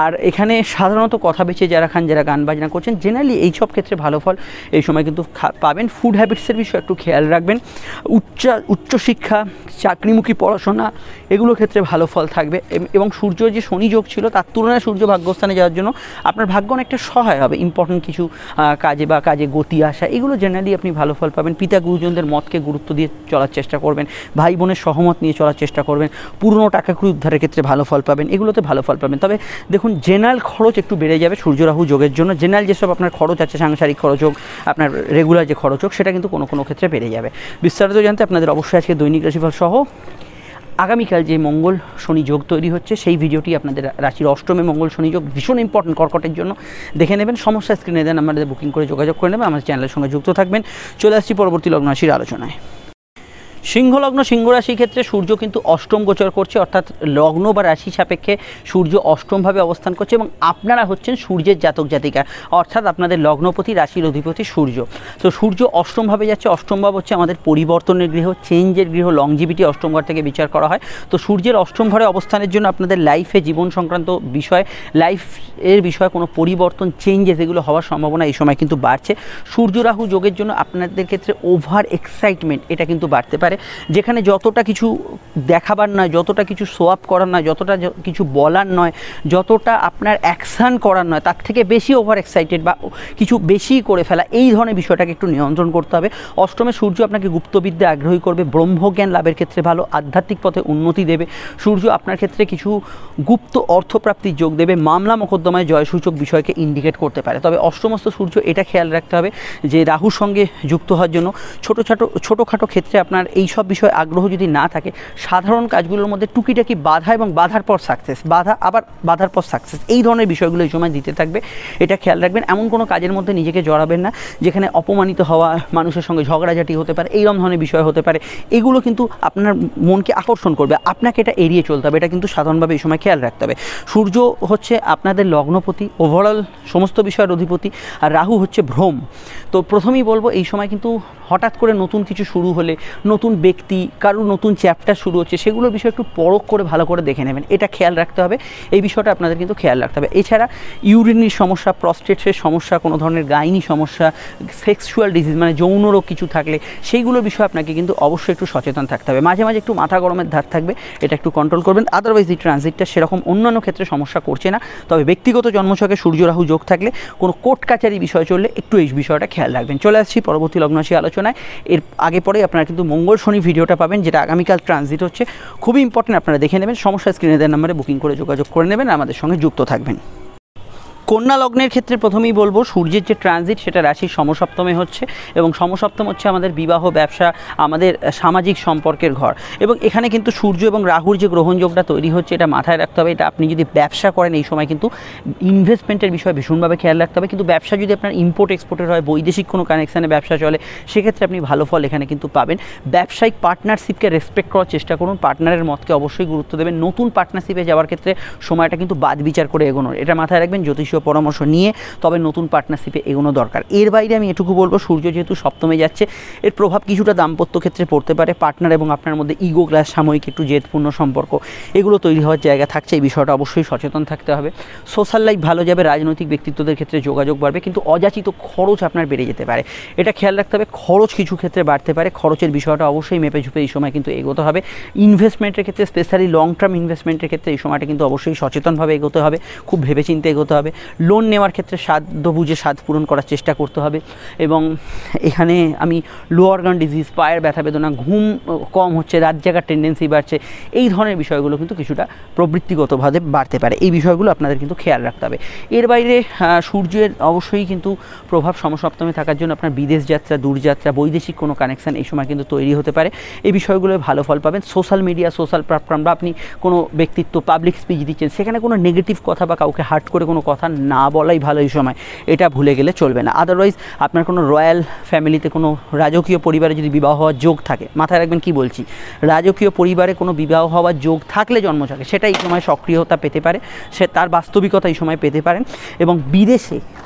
আর এখানে সাধারণত কথা বেঁচে যারা খান, যারা গান বাজনা করছেন, জেনারেলি এই সব ক্ষেত্রে ভালো ফল এই সময় কিন্তু পাবেন। ফুড হ্যাবিটসের বিষয়ে একটু খেয়াল রাখবেন। উচ্চশিক্ষা, চাকরিমুখী পড়াশোনা, এগুলোর ক্ষেত্রে ভালো ফল থাকবে। এবং সূর্য যে শনি যোগ ছিল, তার তুলনায় সূর্য ভাগ্যস্থানে যাওয়ার জন্য আপনার ভাগ্য অনেকটা সহায় হবে। ইম্পর্টেন্ট কিছু কাজে বা কাজে গতি আসা, এগুলো জেনারেলি আপনি ভালো ফল পাবেন। পিতা গুরুজনদের মতকে গুরুত্ব দিয়ে চলার চেষ্টা করবেন, ভাই বোনের সহমত নিয়ে চলার চেষ্টা করবেন, পুরনো টাকাকড়ি উদ্ধারের ক্ষেত্রে ভালো ফল পাবেন, এগুলোতে ভালো ফল পাবেন। তবে দেখুন, জেনারেল খরচ একটু বেড়ে যাবে সূর্য রাহু যোগের জন্য। জেনারেল যেসব আপনার খরচ আছে, সাংসারিক খরচ হোক, আপনার রেগুলার যে খরচ হোক, সেটা কিন্তু কোনো কোনো ক্ষেত্রে বেড়ে যাবে। বিস্তারিত জানতে আপনাদের অবশ্যই আজকে দৈনিক রাশিফল সহ আগামীকাল যে মঙ্গল শনি যোগ তৈরি হচ্ছে, সেই ভিডিওটি আপনাদের রাশির অষ্টমে মঙ্গল শনি যোগ ভীষণ ইম্পর্টেন্ট কর্কটের জন্য, দেখে নেবেন। সমস্যা স্ক্রিনে দেন, আমাদের বুকিং করে যোগাযোগ করে নেবেন, আমাদের চ্যানেলের সঙ্গে যুক্ত থাকবেন। চলে আসছি পরবর্তী লগ্ন রাশির আলোচনায়। সিংহ লগ্ন সিংহ রাশির ক্ষেত্রে সূর্য কিন্তু অষ্টম গোচর করছে, অর্থাৎ লগ্ন বা রাশি সাপেক্ষে সূর্য অষ্টমভাবে অবস্থান করছে, এবং আপনারা হচ্ছেন সূর্যের জাতক জাতিকা, অর্থাৎ আপনাদের লগ্নপতি, রাশির অধিপতি সূর্য। তো সূর্য অষ্টমভাবে যাচ্ছে। অষ্টম ভাব হচ্ছে আমাদের পরিবর্তনের গৃহ, চেঞ্জের গৃহ, লংজিভিটি অষ্টম ঘর থেকে বিচার করা হয়। তো সূর্যের অষ্টম ঘরে অবস্থানের জন্য আপনাদের লাইফে, জীবন সংক্রান্ত বিষয়, লাইফের বিষয়ে কোনো পরিবর্তন, চেঞ্জেস, এগুলো হওয়ার সম্ভাবনা এই সময় কিন্তু বাড়ছে। সূর্য রাহু যোগের জন্য আপনাদের ক্ষেত্রে ওভার এক্সাইটমেন্ট এটা কিন্তু বাড়তে পারে, যেখানে যতটা কিছু দেখাবার নয়, যতটা কিছু শো আপ করার নয়, যতটা কিছু বলার নয়, যতটা আপনার অ্যাকশান করার নয়, তার থেকে বেশি ওভার এক্সাইটেড বা কিছু বেশি করে ফেলা, এই ধরনের বিষয়টাকে একটু নিয়ন্ত্রণ করতে হবে। অষ্টমে সূর্য আপনাকে গুপ্তবিদ্যা আগ্রহী করবে, ব্রহ্মজ্ঞান লাভের ক্ষেত্রে ভালো, আধ্যাত্মিক পথে উন্নতি দেবে। সূর্য আপনার ক্ষেত্রে কিছু গুপ্ত অর্থপ্রাপ্তির যোগ দেবে, মামলা মোকদ্দমায় জয়সূচক বিষয়কে ইন্ডিকেট করতে পারে। তবে অষ্টমস্থ সূর্য এটা খেয়াল রাখতে হবে যে রাহুর সঙ্গে যুক্ত হওয়ার জন্য ছোটোখাটো ক্ষেত্রে আপনার এই সব বিষয়ে আগ্রহ যদি না থাকে, সাধারণ কাজগুলোর মধ্যে টুকিটাকি বাধা এবং বাধার পর সাকসেস, বাধা আবার বাধার পর সাকসেস, এই ধরনের বিষয়গুলো এই সময় দিতে থাকবে। এটা খেয়াল রাখবেন। এমন কোনো কাজের মধ্যে নিজেকে জড়াবেন না যেখানে অপমানিত হওয়া, মানুষের সঙ্গে ঝগড়াঝাটি হতে পারে, এইরকম ধরনের বিষয় হতে পারে। এগুলো কিন্তু আপনার মনকে আকর্ষণ করবে, আপনাকে এটা এড়িয়ে চলতে হবে। এটা কিন্তু সাধারণভাবে এই সময় খেয়াল রাখতে হবে। সূর্য হচ্ছে আপনাদের লগ্নপতি, ওভারঅল সমস্ত বিষয়ের অধিপতি, আর রাহু হচ্ছে ভ্রম। তো প্রথমেই বলবো এই সময় কিন্তু হঠাৎ করে নতুন কিছু শুরু হলে, নতুন ব্যক্তি, কারোর নতুন চ্যাপ্টার শুরু হচ্ছে, সেগুলোর বিষয়ে একটু পরখ করে ভালো করে দেখে নেবেন। এটা খেয়াল রাখতে হবে, এই বিষয়টা আপনাদের কিন্তু খেয়াল রাখতে হবে। এছাড়া ইউরিনের সমস্যা, প্রস্টেটের সমস্যা, কোনো ধরনের গাইনি সমস্যা, সেক্সুয়াল ডিজিজ মানে যৌন রোগ কিছু থাকলে সেইগুলোর বিষয়ে আপনাকে কিন্তু অবশ্যই একটু সচেতন থাকতে হবে। মাঝে মাঝে একটু মাথা গরমের ধার থাকবে, এটা একটু কন্ট্রোল করবেন। আদারওয়াইজ এই ট্রানজিটটা সেরকম অন্যান্য ক্ষেত্রে সমস্যা করছে না। তবে ব্যক্তিগত জন্মছকে সূর্য রাহু যোগ থাকলে, কোনো কোর্ট কাচারি বিষয় চললে একটু এই বিষয়টা খেয়াল রাখবেন। চলে আসছি পরবর্তী লগ্নরাশি আলোচনায়। এর আগে পরেই আপনারা কিন্তু মঙ্গল শনি ভিডিওটা পাবেন, যেটা আগামীকাল ট্রানজিট হচ্ছে, খুবই ইম্পর্টেন্ট, আপনারা দেখে নেবেন। সমস্যা স্ক্রিনে দেওয়ার নাম্বারে বুকিং করে যোগাযোগ করে নেবেন, আমাদের সঙ্গে যুক্ত থাকবেন। কন্যা লগ্নের ক্ষেত্রে প্রথমেই বলবো সূর্যের যে ট্রানজিট সেটা রাশির সমসপ্তমে হচ্ছে, এবং সমসপ্তম হচ্ছে আমাদের বিবাহ, ব্যবসা, আমাদের সামাজিক সম্পর্কের ঘর। এবং এখানে কিন্তু সূর্য এবং রাহুর যে গ্রহণযোগটা তৈরি হচ্ছে, এটা মাথায় রাখতে হবে। এটা আপনি যদি ব্যবসা করেন এই সময় কিন্তু ইনভেস্টমেন্টের বিষয়ে ভীষণভাবে খেয়াল রাখতে হবে। কিন্তু ব্যবসা যদি আপনার ইম্পোর্ট এক্সপোর্টের হয়, বৈদেশিক কোনো কানেকশানে ব্যবসা চলে, সেক্ষেত্রে আপনি ভালো ফল এখানে কিন্তু পাবেন। ব্যবসায়িক পার্টনারশিপকে রেসপেক্ট করার চেষ্টা করুন, পার্টনারের মতকে অবশ্যই গুরুত্ব দেবেন। নতুন পার্টনারশিপে যাওয়ার ক্ষেত্রে সময়টা কিন্তু বাদ বিচার করে এগোনোর, এটা মাথায় রাখবেন। জ্যোতিষীয় পরামর্শ নিয়ে তবে নতুন পার্টনারশিপে এগোনো দরকার। এর বাইরে আমি এটুকু বলবো, সূর্য যেহেতু সপ্তমে যাচ্ছে, এর প্রভাব কিছুটা দাম্পত্য ক্ষেত্রে পড়তে পারে। পার্টনার এবং আপনার মধ্যে ইগো ক্লাস, সাময়িক একটু জেদপূর্ণ সম্পর্ক, এগুলো তৈরি হওয়ার জায়গা থাকছে। এই বিষয়টা অবশ্যই সচেতন থাকতে হবে। সোশ্যাল লাইফ ভালো যাবে, রাজনৈতিক ব্যক্তিত্বদের ক্ষেত্রে যোগাযোগ বাড়বে, কিন্তু অযাচিত খরচ আপনার বেড়ে যেতে পারে, এটা খেয়াল রাখতে হবে। খরচ কিছু ক্ষেত্রে বাড়তে পারে, খরচের বিষয়টা অবশ্যই মেপে ঝুপে এই সময় কিন্তু এগোতে হবে। ইনভেস্টমেন্টের ক্ষেত্রে, স্পেশালি লং টার্ম ইনভেস্টমেন্টের ক্ষেত্রে এই সময়টা কিন্তু অবশ্যই সচেতনভাবে এগোতে হবে, খুব ভেবেচিন্তে এগোতে হবে। লোন নেওয়ার ক্ষেত্রে সাধ্য বুঝে স্বাদ পূরণ করার চেষ্টা করতে হবে। এবং এখানে আমি লো অর্গান ডিজিজ, পায়ের ব্যথা বেদনা, ঘুম কম হচ্ছে, রাত জাগার টেন্ডেন্সি বাড়ছে, এই ধরনের বিষয়গুলো কিন্তু কিছুটা প্রবৃত্তিগতভাবে বাড়তে পারে। এই বিষয়গুলো আপনাদের কিন্তু খেয়াল রাখতে হবে। এর বাইরে সূর্যের অবশ্যই কিন্তু প্রভাব সমসপ্তমে থাকার জন্য আপনার বিদেশ যাত্রা, দূরযাত্রা, বৈদেশিক কোনো কানেকশান এই সময় কিন্তু তৈরি হতে পারে। এই বিষয়গুলো ভালো ফল পাবেন। সোশ্যাল মিডিয়া, সোশ্যাল প্ল্যাটফর্ম বা আপনি কোনো ব্যক্তিত্ব পাবলিক স্পিচ দিচ্ছেন, সেখানে কোনো নেগেটিভ কথা বা কাউকে হার্ট করে কোনো কথা না বলাই ভালো এই সময়, এটা ভুলে গেলে চলবে না। আদারওয়াইজ আপনার কোনো রয়্যাল ফ্যামিলিতে, কোনো রাজকীয় পরিবারে যদি বিবাহ হওয়ার যোগ থাকে, মাথায় রাখবেন কি বলছি, রাজকীয় পরিবারে কোনো বিবাহ হওয়ার যোগ থাকলে জন্মছকে, সেটা এই সময় সক্রিয়তা পেতে পারে, সে তার বাস্তবিকতা এই সময় পেতে পারেন। এবং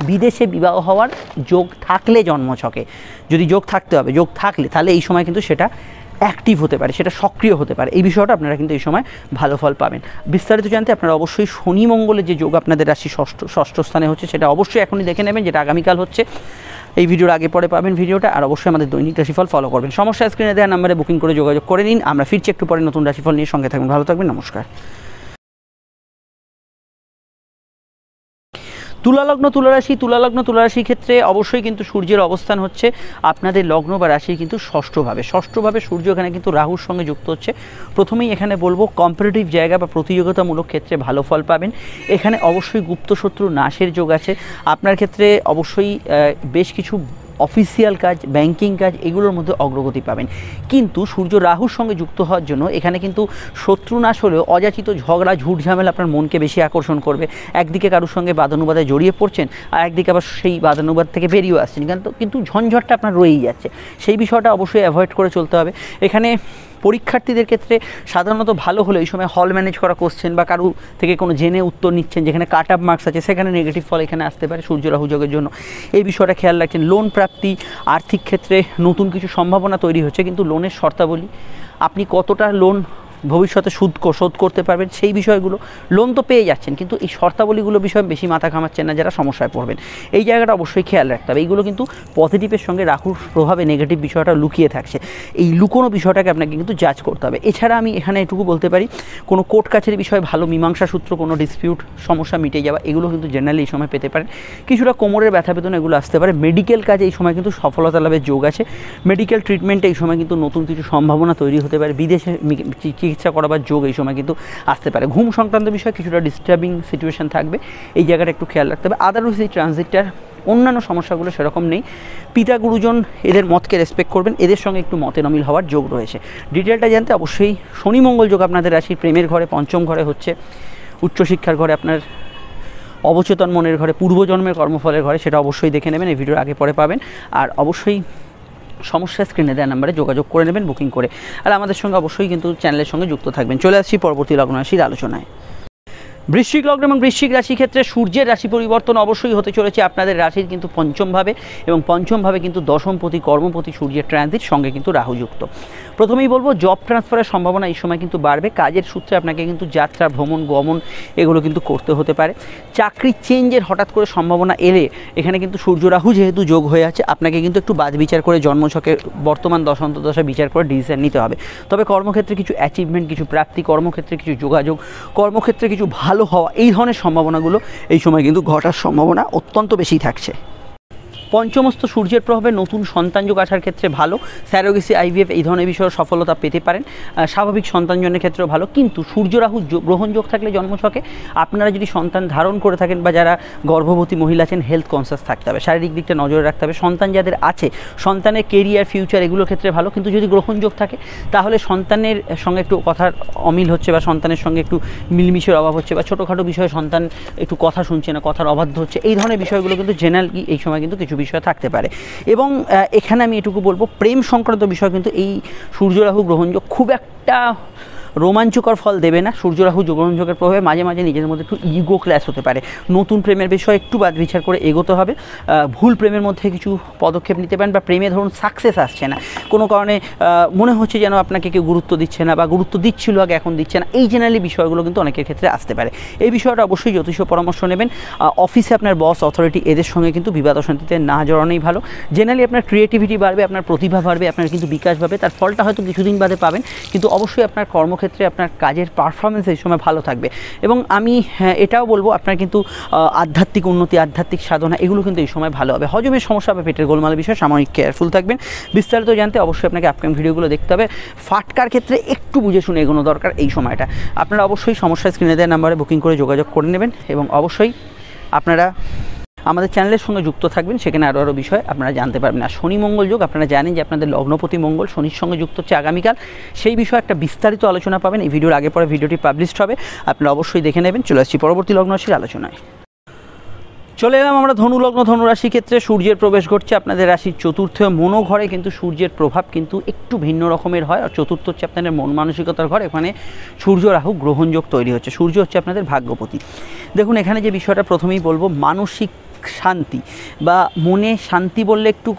বিদেশে বিবাহ হওয়ার যোগ থাকলে জন্মছকে, যদি যোগ থাকতে হবে, যোগ থাকলে তাহলে এই সময় কিন্তু সেটা অ্যাক্টিভ হতে পারে, সেটা সক্রিয় হতে পারে। এই বিষয়টা আপনারা কিন্তু এই সময় ভালো ফল পাবেন। বিস্তারিত জানতে আপনারা অবশ্যই শনি মঙ্গলের যে যোগ আপনাদের রাশি ষষ্ঠ স্থানে হচ্ছে, সেটা অবশ্যই এখনই দেখে নেবেন, যেটা আগামীকাল হচ্ছে। এই ভিডিওর আগে পরে পাবেন ভিডিওটা, আর অবশ্যই আমাদের দৈনিক রাশিফল ফলো করবেন। সমস্যা স্ক্রিনে দেওয়া নাম্বারে বুকিং করে যোগাযোগ করে নিন। আমরা ফিরছি একটু পরে নতুন রাশিফল নিয়ে, সঙ্গে থাকবেন, ভালো থাকবেন, নমস্কার। তুলালগ্ন তুলারাশির ক্ষেত্রে অবশ্যই কিন্তু সূর্যের অবস্থান হচ্ছে আপনাদের লগ্ন বা রাশির কিন্তু ষষ্ঠভাবে সূর্য এখানে কিন্তু রাহুর সঙ্গে যুক্ত হচ্ছে। প্রথমেই এখানে বলবো কম্পিটিটিভ জায়গা বা প্রতিযোগিতামূলক ক্ষেত্রে ভালো ফল পাবেন। এখানে অবশ্যই গুপ্ত শত্রু নাশের যোগ আছে। আপনার ক্ষেত্রে অবশ্যই বেশ কিছু অফিসিয়াল কাজ, ব্যাংকিং কাজ, এগুলোর মধ্যে অগ্রগতি পাবেন। কিন্তু সূর্য রাহুর সঙ্গে যুক্ত হওয়ার জন্য এখানে কিন্তু শত্রু নাশ হলেও অযাচিত ঝগড়া, ঝুট ঝামেলা আপনার মনকে বেশি আকর্ষণ করবে। একদিকে কারোর সঙ্গে বাদানুবাদে জড়িয়ে পড়ছেন, আর একদিকে আবার সেই বাদানুবাদ থেকে বেরিয়েও আসছেন, কিন্তু ঝঞ্ঝটটা আপনার রয়েই যাচ্ছে। সেই বিষয়টা অবশ্যই অ্যাভয়েড করে চলতে হবে। এখানে পরীক্ষার্থীদের ক্ষেত্রে সাধারণত ভালো হলে এই সময় হল ম্যানেজ করা কোশ্চেন বা কারো থেকে কোনো জেনে উত্তর নিচ্ছেন, যেখানে কাট আপ মার্কস আছে, সেখানে নেগেটিভ ফল এখানে আসতে পারে সূর্য রাহু যোগের জন্য। এই বিষয়টা খেয়াল রাখছেন। লোন প্রাপ্তি, আর্থিক ক্ষেত্রে নতুন কিছু সম্ভাবনা তৈরি হচ্ছে, কিন্তু লোনের শর্তাবলী, আপনি কতটা লোন ভবিষ্যতে শোধ করতে পারবেন, সেই বিষয়গুলো, লোন তো পেয়ে যাচ্ছেন কিন্তু এই শর্তাবলীগুলো বিষয়ে বেশি মাথা ঘামাচ্ছেন না, যারা সমস্যায় পড়বেন। এই জায়গাটা অবশ্যই খেয়াল রাখতে হবে। এইগুলো কিন্তু পজিটিভের সঙ্গে রাহুর প্রভাবে নেগেটিভ বিষয়টা লুকিয়ে থাকছে, এই লুকোনো বিষয়টাকে আপনাকে কিন্তু জাজ করতে হবে। এছাড়া আমি এখানে এটুকু বলতে পারি, কোনো কোর্ট কাছারি বিষয়ে ভালো মীমাংসা সূত্র, কোনো ডিসপিউট সমস্যা মিটে যাওয়া, এগুলো কিন্তু জেনারেলি এই সময় পেতে পারেন। কিছুটা কোমরের ব্যথা বেদনা এগুলো আসতে পারে। মেডিকেল কাজে এই সময় কিন্তু সফলতা লাভের যোগ আছে। মেডিকেল ট্রিটমেন্টে এই সময় কিন্তু নতুন কিছু সম্ভাবনা তৈরি হতে পারে। বিদেশে চিকিৎসা করাবার যোগ এই সময় কিন্তু আসতে পারে। ঘুম সংক্রান্ত বিষয়ে কিছুটা ডিস্টার্বিং সিচুয়েশন থাকবে, এই জায়গাটা একটু খেয়াল রাখতে হবে। আদারওয়াইজ এই ট্রানজিটটার অন্যান্য সমস্যাগুলো সেরকম নেই। পিতা গুরুজন এদের মতকে রেসপেক্ট করবেন, এদের সঙ্গে একটু মতের অমিল হওয়ার যোগ রয়েছে। ডিটেলটা জানতে অবশ্যই শনি মঙ্গল যোগ আপনাদের রাশির প্রেমের ঘরে, পঞ্চম ঘরে হচ্ছে, উচ্চশিক্ষার ঘরে, আপনার অবচেতন মনের ঘরে, পূর্বজন্মের কর্মফলের ঘরে, সেটা অবশ্যই দেখে নেবেন, এই ভিডিওর আগে পরে পাবেন। আর অবশ্যই সমস্যা স্ক্রিনে দেওয়া নাম্বারে যোগাযোগ করে নেবেন বুকিং করে। আর আমাদের সঙ্গে অবশ্যই কিন্তু চ্যানেলের সঙ্গে যুক্ত থাকবেন। চলে আসছি পরবর্তী লগ্ন রাশির আলোচনায়। বৃশ্চিক লগ্ন এবং বৃশ্চিক রাশি ক্ষেত্রে সূর্যের রাশি পরিবর্তন অবশ্যই হতে চলেছে আপনাদের রাশির কিন্তু পঞ্চমভাবে, এবং পঞ্চমভাবে কিন্তু দশমপতি কর্মপতি সূর্যের ট্রানজিট, সঙ্গে কিন্তু রাহুযুক্ত। প্রথমেই বলবো জব ট্রান্সফারের সম্ভাবনা এই সময় কিন্তু বাড়বে। কাজের সূত্রে আপনাকে কিন্তু যাত্রা, ভ্রমণ, গমন এগুলো কিন্তু করতে হতে পারে। চাকরি চেঞ্জের হঠাৎ করে সম্ভাবনা এলে এখানে কিন্তু সূর্য রাহু যেহেতু যোগ হয়ে আছে, আপনাকে কিন্তু একটু বাদ বিচার করে জন্মছকে বর্তমান দশা বিচার করে ডিসিশন নিতে হবে। তবে কর্মক্ষেত্রে কিছু অ্যাচিভমেন্ট, কিছু প্রাপ্তি, কর্মক্ষেত্রে কিছু যোগাযোগ, কর্মক্ষেত্রে কিছু ভালো হওয়া, এই ধরনের সম্ভাবনাগুলো এই সময় কিন্তু ঘটার সম্ভাবনা অত্যন্ত বেশি থাকছে। পঞ্চমস্থ সূর্যের প্রভাবে নতুন সন্তান যোগ আসার ক্ষেত্রে ভালো। স্যারোগেসি, আইভিএফ এই ধরনের বিষয়ে সফলতা পেতে পারেন। স্বাভাবিক সন্তান জন্মের ক্ষেত্রেও ভালো। কিন্তু সূর্য রাহু গ্রহণ যোগ থাকলে জন্মছকে আপনারা যদি সন্তান ধারণ করে থাকেন বা যারা গর্ভবতী মহিলা আছেন, হেলথ কনসিয়াস থাকতে হবে, শারীরিক দিকটা নজরে রাখতে হবে। সন্তান যাদের আছে, সন্তানের কেরিয়ার, ফিউচার এগুলোর ক্ষেত্রে ভালো। কিন্তু যদি গ্রহণ যোগ থাকে তাহলে সন্তানের সঙ্গে একটু কথার অমিল হচ্ছে, বা সন্তানের সঙ্গে একটু মিলমিশের অভাব হচ্ছে, বা ছোটোখাটো বিষয়ে সন্তান একটু কথা শুনছে না, কথার অবাধ্য হচ্ছে, এই ধরনের বিষয়গুলো কিন্তু জেনারেলি এই সময় কিন্তু কিছু বিষয় থাকতে পারে। এবং এখানে আমি এটুকু বলবো, প্রেম সংক্রান্ত বিষয় কিন্তু এই সূর্য রাহু গ্রহণযোগ খুব একটা রোমাঞ্চকর ফল দেবে না। সূর্য রাহু গ্রহণযোগের প্রভাবে মাঝে মাঝে নিজের মধ্যে একটু ইগো ক্ল্যাশ হতে পারে। নতুন প্রেমের বিষয়ে একটু বাদ বিচার করে এগোতে হবে। ভুল প্রেমের মধ্যে কিছু পদক্ষেপ নিতে পারেন, বা প্রেমে ধরুন সাকসেস আসছে না, কোনো কারণে মনে হচ্ছে যেন আপনাকে কেউ গুরুত্ব দিচ্ছে না, বা গুরুত্ব দিচ্ছিল আগে এখন দিচ্ছে না, এই জেনারেলি বিষয়গুলো কিন্তু অনেকের ক্ষেত্রে আসতে পারে। এই বিষয়টা অবশ্যই জ্যোতিষ পরামর্শ নেবেন। অফিসে আপনার বস, অথরিটি এদের সঙ্গে কিন্তু বিবাদ অশান্তিতে না জড়ানোই ভালো। জেনারেলি আপনার ক্রিয়েটিভিটি বাড়বে, আপনার প্রতিভা বাড়বে, আপনার কিন্তু বিকাশ বাড়বে। তার ফলটা হয়তো কিছুদিন বাদে পাবেন, কিন্তু অবশ্যই আপনার কর্মক্ষেত্রে আপনার কাজের পারফরমেন্স এই সময় ভালো থাকবে। এবং আমি এটাও বলবো, আপনার কিন্তু আধ্যাত্মিক উন্নতি, আধ্যাত্মিক সাধনা এগুলো কিন্তু এই সময় ভালো হবে। হজমের সমস্যা বা পেটের গোলমাল বিষয়ে সাময়িক কেয়ারফুল থাকবেন। বিস্তারিত জানতে অবশ্যই আপনাকে আপকামিং ভিডিওগুলো দেখতে হবে। ফাটকার ক্ষেত্রে একটু বুঝে শুনে এগোনো দরকার এই সময়টা। আপনারা অবশ্যই সমস্যা স্ক্রিনে দেওয়া নাম্বারে বুকিং করে যোগাযোগ করে নেবেন, এবং অবশ্যই আপনারা আমাদের চ্যানেলের সঙ্গে যুক্ত থাকবেন, সেখানে আরও বিষয় আপনারা জানতে পারবেন। আর শনি মঙ্গল যোগ আপনারা জানেন যে আপনাদের লগ্নপতি মঙ্গল শনির সঙ্গে যুক্ত হচ্ছে আগামীকাল, সেই বিষয়ে একটা বিস্তারিত আলোচনা পাবেন। এই ভিডিওর আগে পরে ভিডিওটি পাবলিশড হবে, আপনারা অবশ্যই দেখে নেবেন। চলে আসছি পরবর্তী লগ্ন রাশির আলোচনায়। চলে এলাম আমরা ধনু লগ্ন। ধনু রাশি ক্ষেত্রে সূর্যের প্রবেশ ঘটছে আপনাদের রাশির চতুর্থ মনো ঘরে, কিন্তু সূর্যের প্রভাব কিন্তু একটু ভিন্ন রকমের হয়। আর চতুর্থ হচ্ছে আপনাদের মন মানসিকতার ঘর, এখানে সূর্য রাহু গ্রহণযোগ তৈরি হচ্ছে। সূর্য হচ্ছে আপনাদের ভাগ্যপতি। দেখুন এখানে যে বিষয়টা প্রথমেই বলবো, মানসিক শান্তি বা মনে শান্তি বললে একটু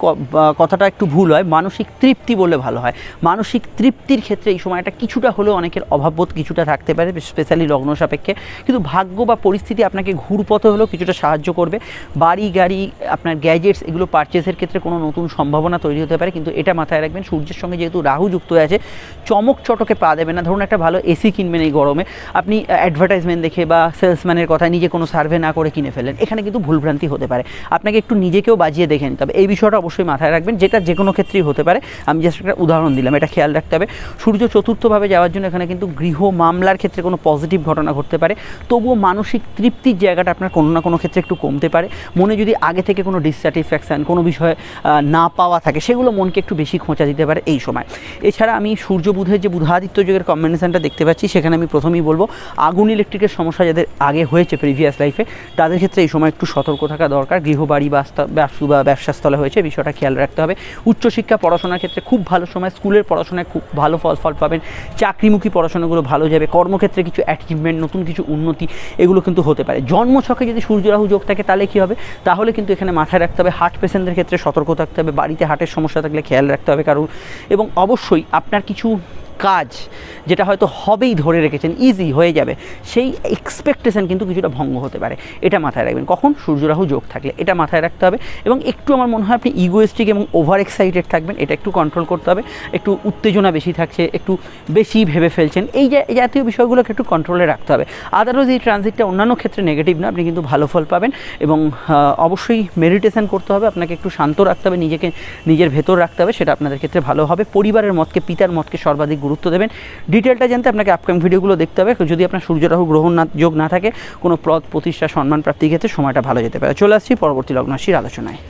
কথাটা একটু ভুল হয়, মানসিক তৃপ্তি বললে ভালো হয়। মানসিক তৃপ্তির ক্ষেত্রে এই সময়টা কিছুটা হলেও অনেকের অভাববোধ কিছুটা থাকতে পারে, স্পেশালি লগ্ন সাপেক্ষে। কিন্তু ভাগ্য বা পরিস্থিতি আপনাকে ঘুরপথে হলেও কিছুটা সাহায্য করবে। বাড়ি, গাড়ি, আপনার গ্যাজেটস এগুলো পারচেসের ক্ষেত্রে কোনো নতুন সম্ভাবনা তৈরি হতে পারে। কিন্তু এটা মাথায় রাখবেন, সূর্যের সঙ্গে যেহেতু রাহু যুক্ত হয়ে আছে, চমক চটকে পা দেবেন না। ধরুন একটা ভালো এসি কিনবেন এই গরমে, আপনি অ্যাডভার্টাইজমেন্ট দেখে বা সেলসম্যানের কথায় নিজে কোনো সার্ভে না করে কিনে ফেললেন, এখানে কিন্তু ভুলভ্রান্তি হতে পারে। আপনাকে একটু নিজেকেও বাজিয়ে দেখে নিতে হবে। এই বিষয়টা অবশ্যই মাথায় রাখবেন, যেটা যে কোনো ক্ষেত্রেই হতে পারে। আমি জাস্ট একটা উদাহরণ দিলাম, এটা খেয়াল রাখতে হবে। সূর্য চতুর্থভাবে যাওয়ার জন্য এখানে কিন্তু গৃহ মামলার ক্ষেত্রে কোনো পজিটিভ ঘটনা ঘটতে পারে। তবুও মানসিক তৃপ্তির জায়গাটা আপনার কোনো না কোনো ক্ষেত্রে একটু কমতে পারে। মনে যদি আগে থেকে কোনো ডিসস্যাটিসফ্যাকশান, কোনো বিষয়ে না পাওয়া থাকে, সেগুলো মনকে একটু বেশি খোঁচা দিতে পারে এই সময়। এছাড়া আমি সূর্য বুধের যে বুধাদিত্য যোগের কম্বিনেশনটা দেখতে পাচ্ছি, সেখানে আমি প্রথমেই বলবো আগুন ইলেকট্রিকের সমস্যা যাদের আগে হয়েছে প্রিভিয়াস লাইফে, তাদের ক্ষেত্রে এই সময় একটু সতর্ক থাকা দরকার। গৃহবাড়ি বা ব্যবসাস্থলে হয়েছে, বিষয়টা খেয়াল রাখতে হবে। উচ্চশিক্ষা পড়াশোনার ক্ষেত্রে খুব ভালো সময়, স্কুলের পড়াশোনায় খুব ভালো ফল পাবেন। চাকরিমুখী পড়াশোনাগুলো ভালো যাবে। কর্মক্ষেত্রে কিছু অ্যাচিভমেন্ট, নতুন কিছু উন্নতি এগুলো কিন্তু হতে পারে। জন্মছকে যদি সূর্য রাহু যোগ থাকে তাহলে কী হবে, তাহলে কিন্তু এখানে মাথায় রাখতে হবে হার্ট পেশেন্টদের ক্ষেত্রে সতর্ক থাকতে হবে। বাড়িতে হার্টের সমস্যা থাকলে খেয়াল রাখতে হবে কারণ। এবং অবশ্যই আপনার কিছু কাজ যেটা হয়তো হবেই ধরে রেখেছেন, ইজি হয়ে যাবে, সেই এক্সপেকটেশন কিন্তু কিছুটা ভঙ্গ হতে পারে। এটা মাথায় রাখবেন কখন, সূর্য রাহু যোগ থাকলে, এটা মাথায় রাখতে হবে। এবং একটু আমার মনে হয় আপনি ইগোয়েস্টিক এবং ওভার এক্সাইটেড থাকবেন, এটা একটু কন্ট্রোল করতে হবে। একটু উত্তেজনা বেশি থাকছে, একটু বেশি ভেবে ফেলছেন, এই জাতীয় বিষয়গুলোকে একটু কন্ট্রোলে রাখতে হবে। আদারওয়াইজ এই ট্রানজিটটা অন্যান্য ক্ষেত্রে নেগেটিভ না, আপনি কিন্তু ভালো ফল পাবেন। এবং অবশ্যই মেডিটেশন করতে হবে, আপনাকে একটু শান্ত রাখতে হবে, নিজেকে নিজের ভেতর রাখতে হবে, সেটা আপনাদের ক্ষেত্রে ভালো হবে। পরিবারের মতকে, পিতার মতকে সর্বাধিক গুরুত্ব গুরুত্ব দেবেন। ডিটেলটা জানতে আপনাকে আপকামিং ভিডিওগুলো দেখতে হবে। যদি আপনার সূর্য রাহু গ্রহণ যোগ না থাকে, কোনো পদ প্রতিষ্ঠা সম্মান প্রাপ্তির ক্ষেত্রে সময়টা ভালো যেতে পারে। চলে আসছি পরবর্তী লগ্ন রাশির আলোচনায়।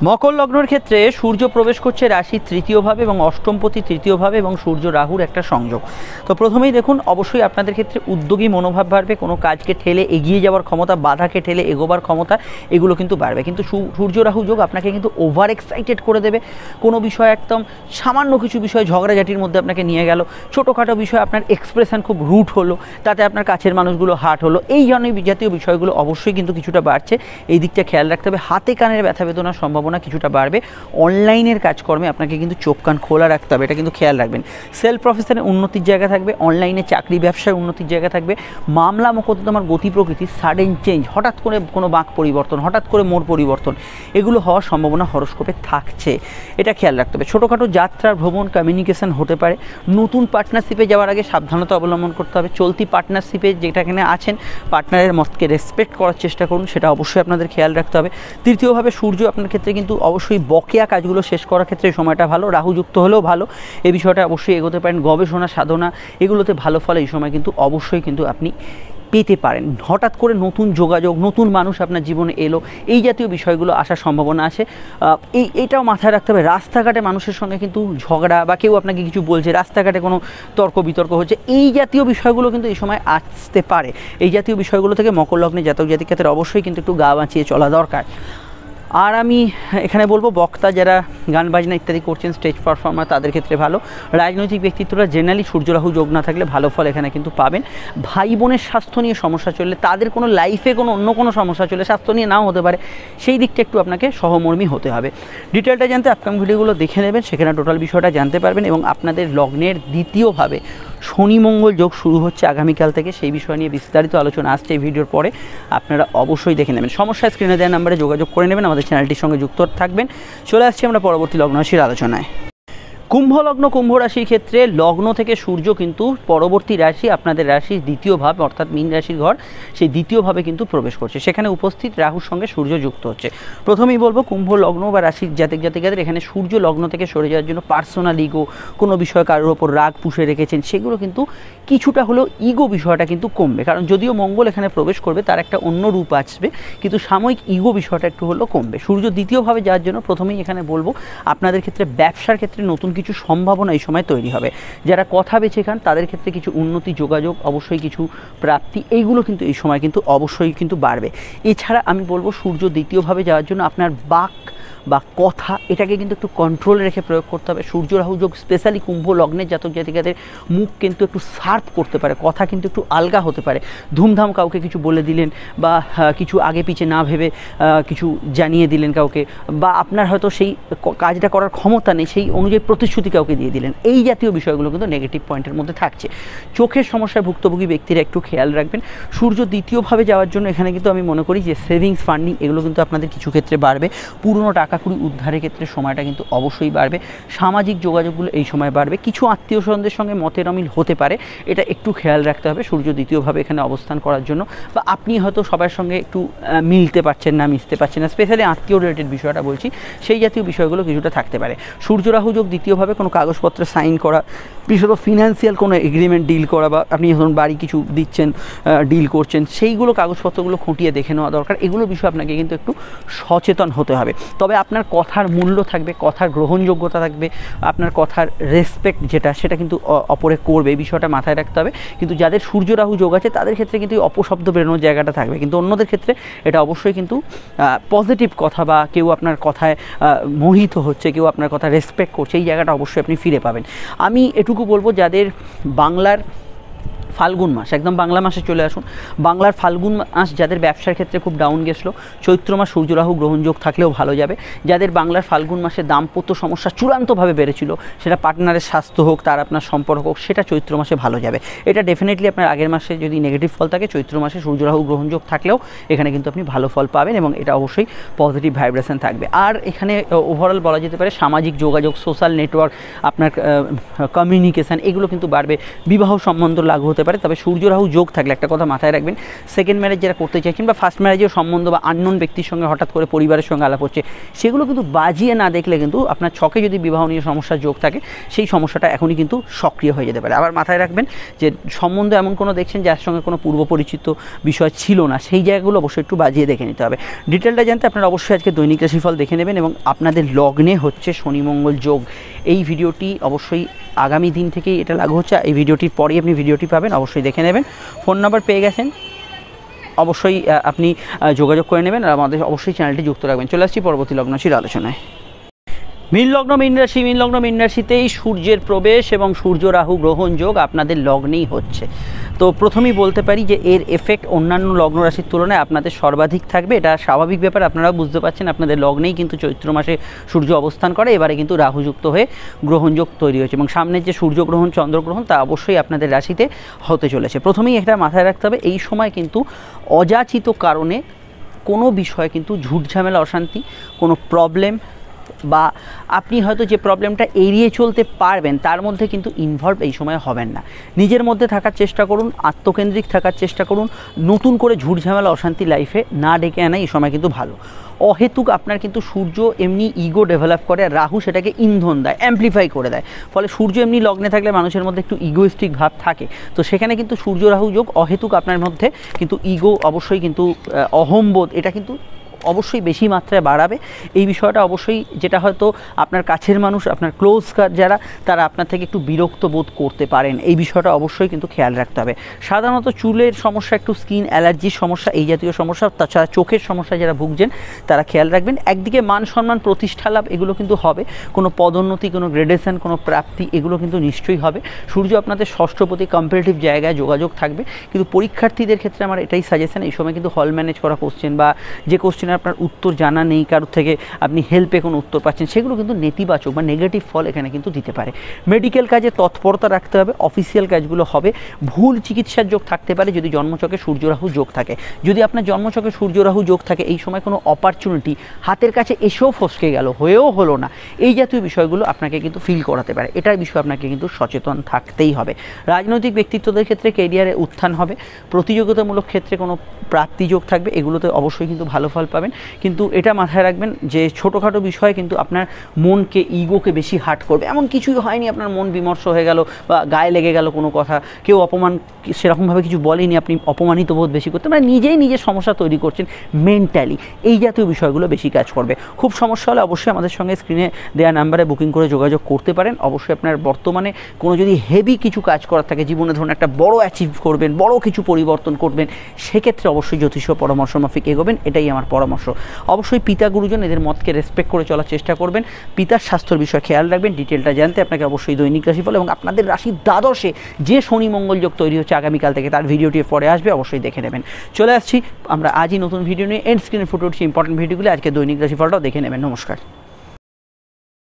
মকর লগ্নের ক্ষেত্রে সূর্য প্রবেশ করছে রাশির তৃতীয়ভাবে এবং অষ্টমপতি তৃতীয়ভাবে এবং সূর্য রাহুর একটা সংযোগ। তো প্রথমেই দেখুন, অবশ্যই আপনাদের ক্ষেত্রে উদ্যোগী মনোভাব বাড়বে, কোনো কাজকে ঠেলে এগিয়ে যাওয়ার ক্ষমতা, বাধাকে ঠেলে এগোবার ক্ষমতা, এগুলো কিন্তু বাড়বে। কিন্তু সূর্য রাহু যোগ আপনাকে কিন্তু ওভার এক্সাইটেড করে দেবে। কোনো বিষয় একদম সামান্য কিছু বিষয় ঝগড়াঝাটির মধ্যে আপনাকে নিয়ে গেল, ছোটোখাটো বিষয় আপনার এক্সপ্রেশন খুব রুট হলো, তাতে আপনার কাছের মানুষগুলো হার্ট হলো, এই জাতীয় বিষয়গুলো অবশ্যই কিন্তু কিছুটা বাড়ছে। এই দিকটা খেয়াল রাখতে হবে। হাতে কানের ব্যথা বেদনার সম্ভাবনা কিছুটা বাড়বে। অনলাইনের কাজকর্মে আপনাকে কিন্তু চোখ কান খোলা রাখতে হবে, এটা কিন্তু খেয়াল রাখবেন। সেলফ প্রফেশনে উন্নতির জায়গা থাকবে, অনলাইনে চাকরি ব্যবসায় উন্নতির জায়গা থাকবে। মামলা মোকদ্দমার গতি প্রকৃতি সাডেন চেঞ্জ, হঠাৎ করে কোনো বাঁক পরিবর্তন, হঠাৎ করে মোড় পরিবর্তন, এগুলো হওয়ার সম্ভাবনা হরোস্কোপে থাকছে, এটা খেয়াল রাখতে হবে। ছোটোখাটো যাত্রা, ভ্রমণ, কমিউনিকেশন হতে পারে। নতুন পার্টনারশিপে যাওয়ার আগে সাবধানতা অবলম্বন করতে হবে। চলতি পার্টনারশিপে যেটাখানে আছেন, পার্টনারের মতকে রেসপেক্ট করার চেষ্টা করুন, সেটা অবশ্যই আপনাদের খেয়াল রাখতে হবে। তৃতীয়ভাবে সূর্য আপনার ক্ষেত্রে কিন্তু অবশ্যই বকেয়া কাজগুলো শেষ করার ক্ষেত্রে এই সময়টা ভালো, রাহুযুক্ত হলেও ভালো। এই বিষয়টা অবশ্যই এগোতে পারেন। গবেষণা, সাধনা, এগুলোতে ভালো ফল এই সময় কিন্তু অবশ্যই কিন্তু আপনি পেতে পারেন। হঠাৎ করে নতুন যোগাযোগ, নতুন মানুষ আপনার জীবনে এলো, এই জাতীয় বিষয়গুলো আসার সম্ভাবনা আছে। এইটাও মাথায় রাখতে হবে। রাস্তাঘাটে মানুষের সঙ্গে কিন্তু ঝগড়া বা কেউ আপনাকে কিছু বলছে, রাস্তাঘাটে কোনো তর্ক বিতর্ক হচ্ছে, এই জাতীয় বিষয়গুলো কিন্তু এই সময় আসতে পারে। এই জাতীয় বিষয়গুলো থেকে মকর লগ্নে জাতক জাতিকাদের অবশ্যই কিন্তু একটু গা বাঁচিয়ে চলা দরকার। আর আমি এখানে বলবো, বক্তা যারা গান বাজনা ইত্যাদি করছেন, স্টেজ পারফর্মার, তাদের ক্ষেত্রে ভালো। রাজনৈতিক ব্যক্তিত্বরা জেনারেলি সূর্য রাহু যোগ না থাকলে ভালো ফল এখানে কিন্তু পাবেন। ভাই বোনের স্বাস্থ্য নিয়ে সমস্যা চললে, তাদের কোনো লাইফে কোনো অন্য কোনো সমস্যা চলে, স্বাস্থ্য নিয়ে নাও হতে পারে, সেই দিকটা একটু আপনাকে সহমর্মী হতে হবে। ডিটেলটা জানতে আপকামিং ভিডিওগুলো দেখে নেবেন, সেখানে টোটাল বিষয়টা জানতে পারবেন। এবং আপনাদের লগ্নের দ্বিতীয়ভাবে শনি মঙ্গল যোগ শুরু হচ্ছে আগামীকাল থেকে, সেই বিষয় নিয়ে বিস্তারিত আলোচনা আসছে এই ভিডিওর পরে, আপনারা অবশ্যই দেখে নেবেন। সমস্যা স্ক্রিনে দেওয়া নাম্বারে যোগাযোগ করে নেবেন, আমাদের চ্যানেলটির সঙ্গে যুক্ত থাকবেন। চলে আসছি আমরা পরবর্তী লগ্ন রাশির আলোচনায়। কুম্ভ লগ্ন, কুম্ভ রাশির ক্ষেত্রে লগ্ন থেকে সূর্য কিন্তু পরবর্তী রাশি, আপনাদের রাশির দ্বিতীয় ভাব অর্থাৎ মীন রাশির ঘর, সেই দ্বিতীয়ভাবে কিন্তু প্রবেশ করছে। সেখানে উপস্থিত রাহুর সঙ্গে সূর্য যুক্ত হচ্ছে। প্রথমেই বলবো, কুম্ভ লগ্ন বা রাশির জাতক জাতিকাদের এখানে সূর্য লগ্ন থেকে সরে যাওয়ার জন্য পার্সোনাল ইগো, কোনো বিষয় কারোর ওপর রাগ পুষে রেখেছেন, সেগুলো কিন্তু কিছুটা হলেও ইগো বিষয়টা কিন্তু কমবে। কারণ যদিও মঙ্গল এখানে প্রবেশ করবে, তার একটা অন্য রূপ আসবে, কিন্তু সাময়িক ইগো বিষয়টা একটু হলেও কমবে। সূর্য দ্বিতীয়ভাবে যাওয়ার জন্য প্রথমেই এখানে বলবো, আপনাদের ক্ষেত্রে ব্যবসার ক্ষেত্রে নতুন কিছু সম্ভাবনা এই সময় তৈরি হবে। যারা কথা বেছে খান, তাদের ক্ষেত্রে কিছু উন্নতি, যোগাযোগ, অবশ্যই কিছু প্রাপ্তি, এইগুলো কিন্তু এই সময় কিন্তু অবশ্যই কিন্তু বাড়বে। এছাড়া আমি বলবো, সূর্য দ্বিতীয়ভাবে যাওয়ার জন্য আপনার বাক বা কথা, এটাকে কিন্তু একটু কন্ট্রোলে রেখে প্রয়োগ করতে হবে। সূর্য রাহু যোগ স্পেশালি কুম্ভ লগ্নের জাতক জাতিকাদের মুখ কিন্তু একটু শার্প করতে পারে, কথা কিন্তু একটু আলগা হতে পারে। ধুমধাম কাউকে কিছু বলে দিলেন, বা কিছু আগে পিছে না ভেবে কিছু জানিয়ে দিলেন কাউকে, বা আপনার হয়তো সেই কাজটা করার ক্ষমতা নেই, সেই অনুযায়ী প্রতিশ্রুতি কাউকে দিয়ে দিলেন, এই জাতীয় বিষয়গুলো কিন্তু নেগেটিভ পয়েন্টের মধ্যে থাকছে। চোখের সমস্যায় ভুক্তভোগী ব্যক্তিরা একটু খেয়াল রাখবেন। সূর্য দ্বিতীয়ভাবে যাওয়ার জন্য এখানে কিন্তু আমি মনে করি যে সেভিংস, ফান্ডিং, এগুলো কিন্তু আপনাদের কিছু ক্ষেত্রে বাড়বে। পুরনো টাকা কুড়ি উদ্ধারের ক্ষেত্রে সময়টা কিন্তু অবশ্যই বাড়বে। সামাজিক যোগাযোগগুলো এই সময় বাড়বে। কিছু আত্মীয় স্বজনদের সঙ্গে মতের অমিল হতে পারে, এটা একটু খেয়াল রাখতে হবে সূর্য দ্বিতীয়ভাবে এখানে অবস্থান করার জন্য। বা আপনি হয়তো সবার সঙ্গে একটু মিলতে পারছেন না, মিশতে পারছেন না, স্পেশালি আত্মীয় রিলেটেড বিষয়টা বলছি, সেই জাতীয় বিষয়গুলো কিছুটা থাকতে পারে। সূর্য রাহু যোগ দ্বিতীয়ভাবে কোনো কাগজপত্র সাইন করা, বিশেষত ফিনান্সিয়াল কোনো এগ্রিমেন্ট ডিল করা, বা আপনি ধরুন বাড়ি কিছু দিচ্ছেন, ডিল করছেন, সেইগুলো কাগজপত্রগুলো খুঁটিয়ে দেখে নেওয়া দরকার। এগুলো বিষয়ে আপনাকে কিন্তু একটু সচেতন হতে হবে। তবে আপনার কথার মূল্য থাকবে, কথার গ্রহণযোগ্যতা থাকবে, আপনার কথার রেসপেক্ট যেটা, সেটা কিন্তু অপরে করবে, এই বিষয়টা মাথায় রাখতে হবে। কিন্তু যাদের সূর্য রাহু যোগ আছে, তাদের ক্ষেত্রে কিন্তু অপশব্দ বেরোনোর জায়গাটা থাকবে, কিন্তু অন্যদের ক্ষেত্রে এটা অবশ্যই কিন্তু পজিটিভ কথা, বা কেউ আপনার কথায় মোহিত হচ্ছে, কেউ আপনার কথা রেসপেক্ট করছে, এই জায়গাটা অবশ্যই আপনি ফিরে পাবেন। আমি এটুকু বলবো, যাদের বাংলার ফাল্গুন মাস, একদম বাংলা মাসে চলে আসুন, বাংলার ফাল্গুন মাস যাদের ব্যবসার ক্ষেত্রে খুব ডাউন গেছিলো, চৈত্র মাস সূর্য রাহু গ্রহণযোগ থাকলেও ভালো যাবে। যাদের বাংলার ফাল্গুন মাসে দাম্পত্য সমস্যা চূড়ান্তভাবে বেড়েছিল, সেটা পার্টনারের স্বাস্থ্য হোক, তার আপনার সম্পর্ক হোক, সেটা চৈত্র মাসে ভালো যাবে। এটা ডেফিনেটলি আপনার আগের মাসে যদি নেগেটিভ ফল থাকে, চৈত্র মাসে সূর্য রাহু গ্রহণযোগ থাকলেও এখানে কিন্তু আপনি ভালো ফল পাবেন, এবং এটা অবশ্যই পজিটিভ ভাইব্রেশন থাকবে। আর এখানে ওভারঅল বলা যেতে পারে সামাজিক যোগাযোগ, সোশ্যাল নেটওয়ার্ক, আপনার কমিউনিকেশান, এগুলো কিন্তু বাড়বে। বিবাহ সম্বন্ধ লাগু হতে পারে। তবে সূর্য রাহু যোগ থাকলে একটা কথা মাথায় রাখবেন, সেকেন্ড ম্যারেজ যারা করতে চাইছেন বা ফার্স্ট ম্যারেজের সম্বন্ধ বা আননোন ব্যক্তির সঙ্গে হঠাৎ করে পরিবারের সঙ্গে আলাপ হচ্ছে, সেগুলো কিন্তু বাজিয়ে না দেখলে কিন্তু আপনার ছকে যদি বিবাহ নিয়ে সমস্যার যোগ থাকে সেই সমস্যাটা এখনই কিন্তু সক্রিয় হয়ে যেতে পারে। আবার মাথায় রাখবেন যে সম্বন্ধ এমন কোনো দেখছেন যার সঙ্গে কোনো পূর্ব পরিচিত বিষয় ছিল না, সেই জায়গাগুলো অবশ্যই একটু বাজিয়ে দেখে নিতে হবে। ডিটেলটা জানতে আপনারা অবশ্যই আজকে দৈনিক রাশিফল দেখে নেবেন এবং আপনাদের লগ্নে হচ্ছে শনি মঙ্গল যোগ। এই ভিডিওটি অবশ্যই আগামী দিন থেকেই এটা লাগু হচ্ছে, এই ভিডিওটির পরেই আপনি ভিডিওটি পাবেন, অবশ্যই দেখে নেবেন। ফোন নাম্বার পেয়ে গেছেন, অবশ্যই আপনি যোগাযোগ করে নেবেন আর আমাদের অবশ্যই চ্যানেলটি যুক্ত রাখবেন। চলে আসছি পরবর্তী লগ্নরাশির আলোচনায়। মীন লগ্ন মীন রাশি, মীন লগ্ন মীন রাশিতেই সূর্যের প্রবেশ এবং সূর্য রাহু গ্রহণ যোগ আপনাদের লগ্নেই হচ্ছে। তো প্রথমেই বলতে পারি যে এর এফেক্ট অন্যান্য লগ্ন রাশির তুলনায় আপনাদের সর্বাধিক থাকবে, এটা স্বাভাবিক ব্যাপার। আপনারাও বুঝতে পারছেন আপনাদের লগ্নেই কিন্তু চৈত্র মাসে সূর্য অবস্থান করে, এবারে কিন্তু রাহুযুক্ত হয়ে গ্রহণযোগ তৈরি হয়েছে এবং সামনের যে সূর্যগ্রহণ চন্দ্রগ্রহণ তা অবশ্যই আপনাদের রাশিতে হতে চলেছে। প্রথমেই এটা মাথায় রাখতে হবে, এই সময় কিন্তু অযাচিত কারণে কোনো বিষয়ে কিন্তু ঝুট ঝামেলা, অশান্তি, কোনো প্রবলেম বা আপনি হয়তো যে প্রবলেমটা এড়িয়ে চলতে পারবেন তার মধ্যে কিন্তু ইনভলভ এই সময় হবেন না। নিজের মধ্যে থাকার চেষ্টা করুন, আত্মকেন্দ্রিক থাকার চেষ্টা করুন, নতুন করে ঝুট ঝামেলা অশান্তি লাইফে না ডেকে আনা এই সময় কিন্তু ভালো। অহেতুক আপনার কিন্তু সূর্য এমনি ইগো ডেভেলপ করে আর রাহু সেটাকে ইন্ধন দেয়, অ্যাম্পলিফাই করে দেয়। ফলে সূর্য এমনি লগ্নে থাকলে মানুষের মধ্যে একটু ইগোইস্টিক ভাব থাকে, তো সেখানে কিন্তু সূর্য রাহু যোগ অহেতুক আপনার মধ্যে কিন্তু ইগো, অবশ্যই কিন্তু অহংবোধ, এটা কিন্তু অবশ্যই বেশি মাত্রায় বাড়াবে। এই বিষয়টা অবশ্যই, যেটা হয়তো আপনার কাছের মানুষ, আপনার ক্লোজ যারা, তারা আপনার থেকে একটু বিরক্ত বোধ করতে পারেন, এই বিষয়টা অবশ্যই কিন্তু খেয়াল রাখতে হবে। সাধারণত চুলের সমস্যা, একটু স্কিন অ্যালার্জির সমস্যা, এই জাতীয় সমস্যা, তাছাড়া চোখের সমস্যা যারা ভুগছেন তারা খেয়াল রাখবেন। একদিকে মান সম্মান, প্রতিষ্ঠা লাভ এগুলো কিন্তু হবে, কোনো পদোন্নতি, কোনো গ্রেডেশন, কোনো প্রাপ্তি এগুলো কিন্তু নিশ্চয়ই হবে। সূর্য আপনাদের ষষ্ঠপতি, কম্পারেটিভ জায়গায় যোগাযোগ থাকবে। কিন্তু পরীক্ষার্থীদের ক্ষেত্রে আমার এটাই সাজেশন, এই সময় কিন্তু হল ম্যানেজ করা কোশ্চেন বা যে কোশ্চেন আপনার উত্তর জানা নেই, কারোর থেকে আপনি হেল্পে কোনো উত্তর পাচ্ছেন, সেগুলো কিন্তু নেতিবাচক বা নেগেটিভ ফল এখানে কিন্তু দিতে পারে। মেডিকেল কাজে তৎপরতা রাখতে হবে, অফিসিয়াল কাজগুলো হবে। ভুল চিকিৎসার যোগ থাকতে পারে যদি জন্মছকে সূর্য রাহু যোগ থাকে। যদি আপনার জন্মছকে সূর্য রাহু যোগ থাকে, এই সময় কোনো অপরচুনিটি হাতের কাছে এসেও ফসকে গেল, হয়েও হলো না, এই জাতীয় বিষয়গুলো আপনাকে কিন্তু ফিল করাতে পারে। এটার বিষয়ে আপনাকে কিন্তু সচেতন থাকতেই হবে। রাজনৈতিক ব্যক্তিত্বদের ক্ষেত্রে কেরিয়ারে উত্থান হবে, প্রতিযোগিতামূলক ক্ষেত্রে কোনো প্রাপ্তি যোগ থাকবে, এগুলোতে অবশ্যই কিন্তু ভালো ফল পাবেন। কিন্তু এটা মাথায় রাখবেন যে ছোটোখাটো বিষয়ে কিন্তু আপনার মনকে, ইগোকে বেশি হার্ট করবে। এমন কিছুই হয়নি, আপনার মন বিমর্ষ হয়ে গেল বা গায়ে লেগে গেল কোনো কথা, কেউ অপমান সেরকমভাবে কিছু বলেনি, আপনি অপমানিত বোধ বেশি করতে, মানে নিজেই নিজের সমস্যা তৈরি করছেন মেন্টালি, এই জাতীয় বিষয়গুলো বেশি কাজ করবে। খুব সমস্যা হলে অবশ্যই আমাদের সঙ্গে স্ক্রিনে দেওয়া নাম্বারে বুকিং করে যোগাযোগ করতে পারেন। অবশ্যই আপনার বর্তমানে কোনো যদি হেভি কিছু কাজ করার থাকে, জীবনে ধরুন একটা বড় অ্যাচিভ করবেন, বড় কিছু পরিবর্তন করবেন, সেক্ষেত্রে অবশ্যই জ্যোতিষ পরামর্শ মাফিক এগোবেন, এটাই আমার পরামর্শ। অবশ্যই পিতা গুরুজন এদের মতকে রেসপেক্ট করে চলার চেষ্টা করবেন, পিতার স্বাস্থ্যের বিষয়ে খেয়াল রাখবেন। ডিটেলটা জানতে আপনাকে অবশ্যই দৈনিক রাশিফল এবং আপনাদের রাশির দ্বাদশে যে শনি মঙ্গল যোগ তৈরি হচ্ছে আগামীকাল থেকে, তার ভিডিওটি পরে আসবে, অবশ্যই দেখে নেবেন। চলে আসছি আমরা আজই নতুন ভিডিও নিয়ে, এন্ড স্ক্রিনে ফুটে উঠছে ইম্পর্টেন্ট ভিডিওগুলি। আজকে দৈনিক রাশিফলটাও দেখে নেবেন। নমস্কার।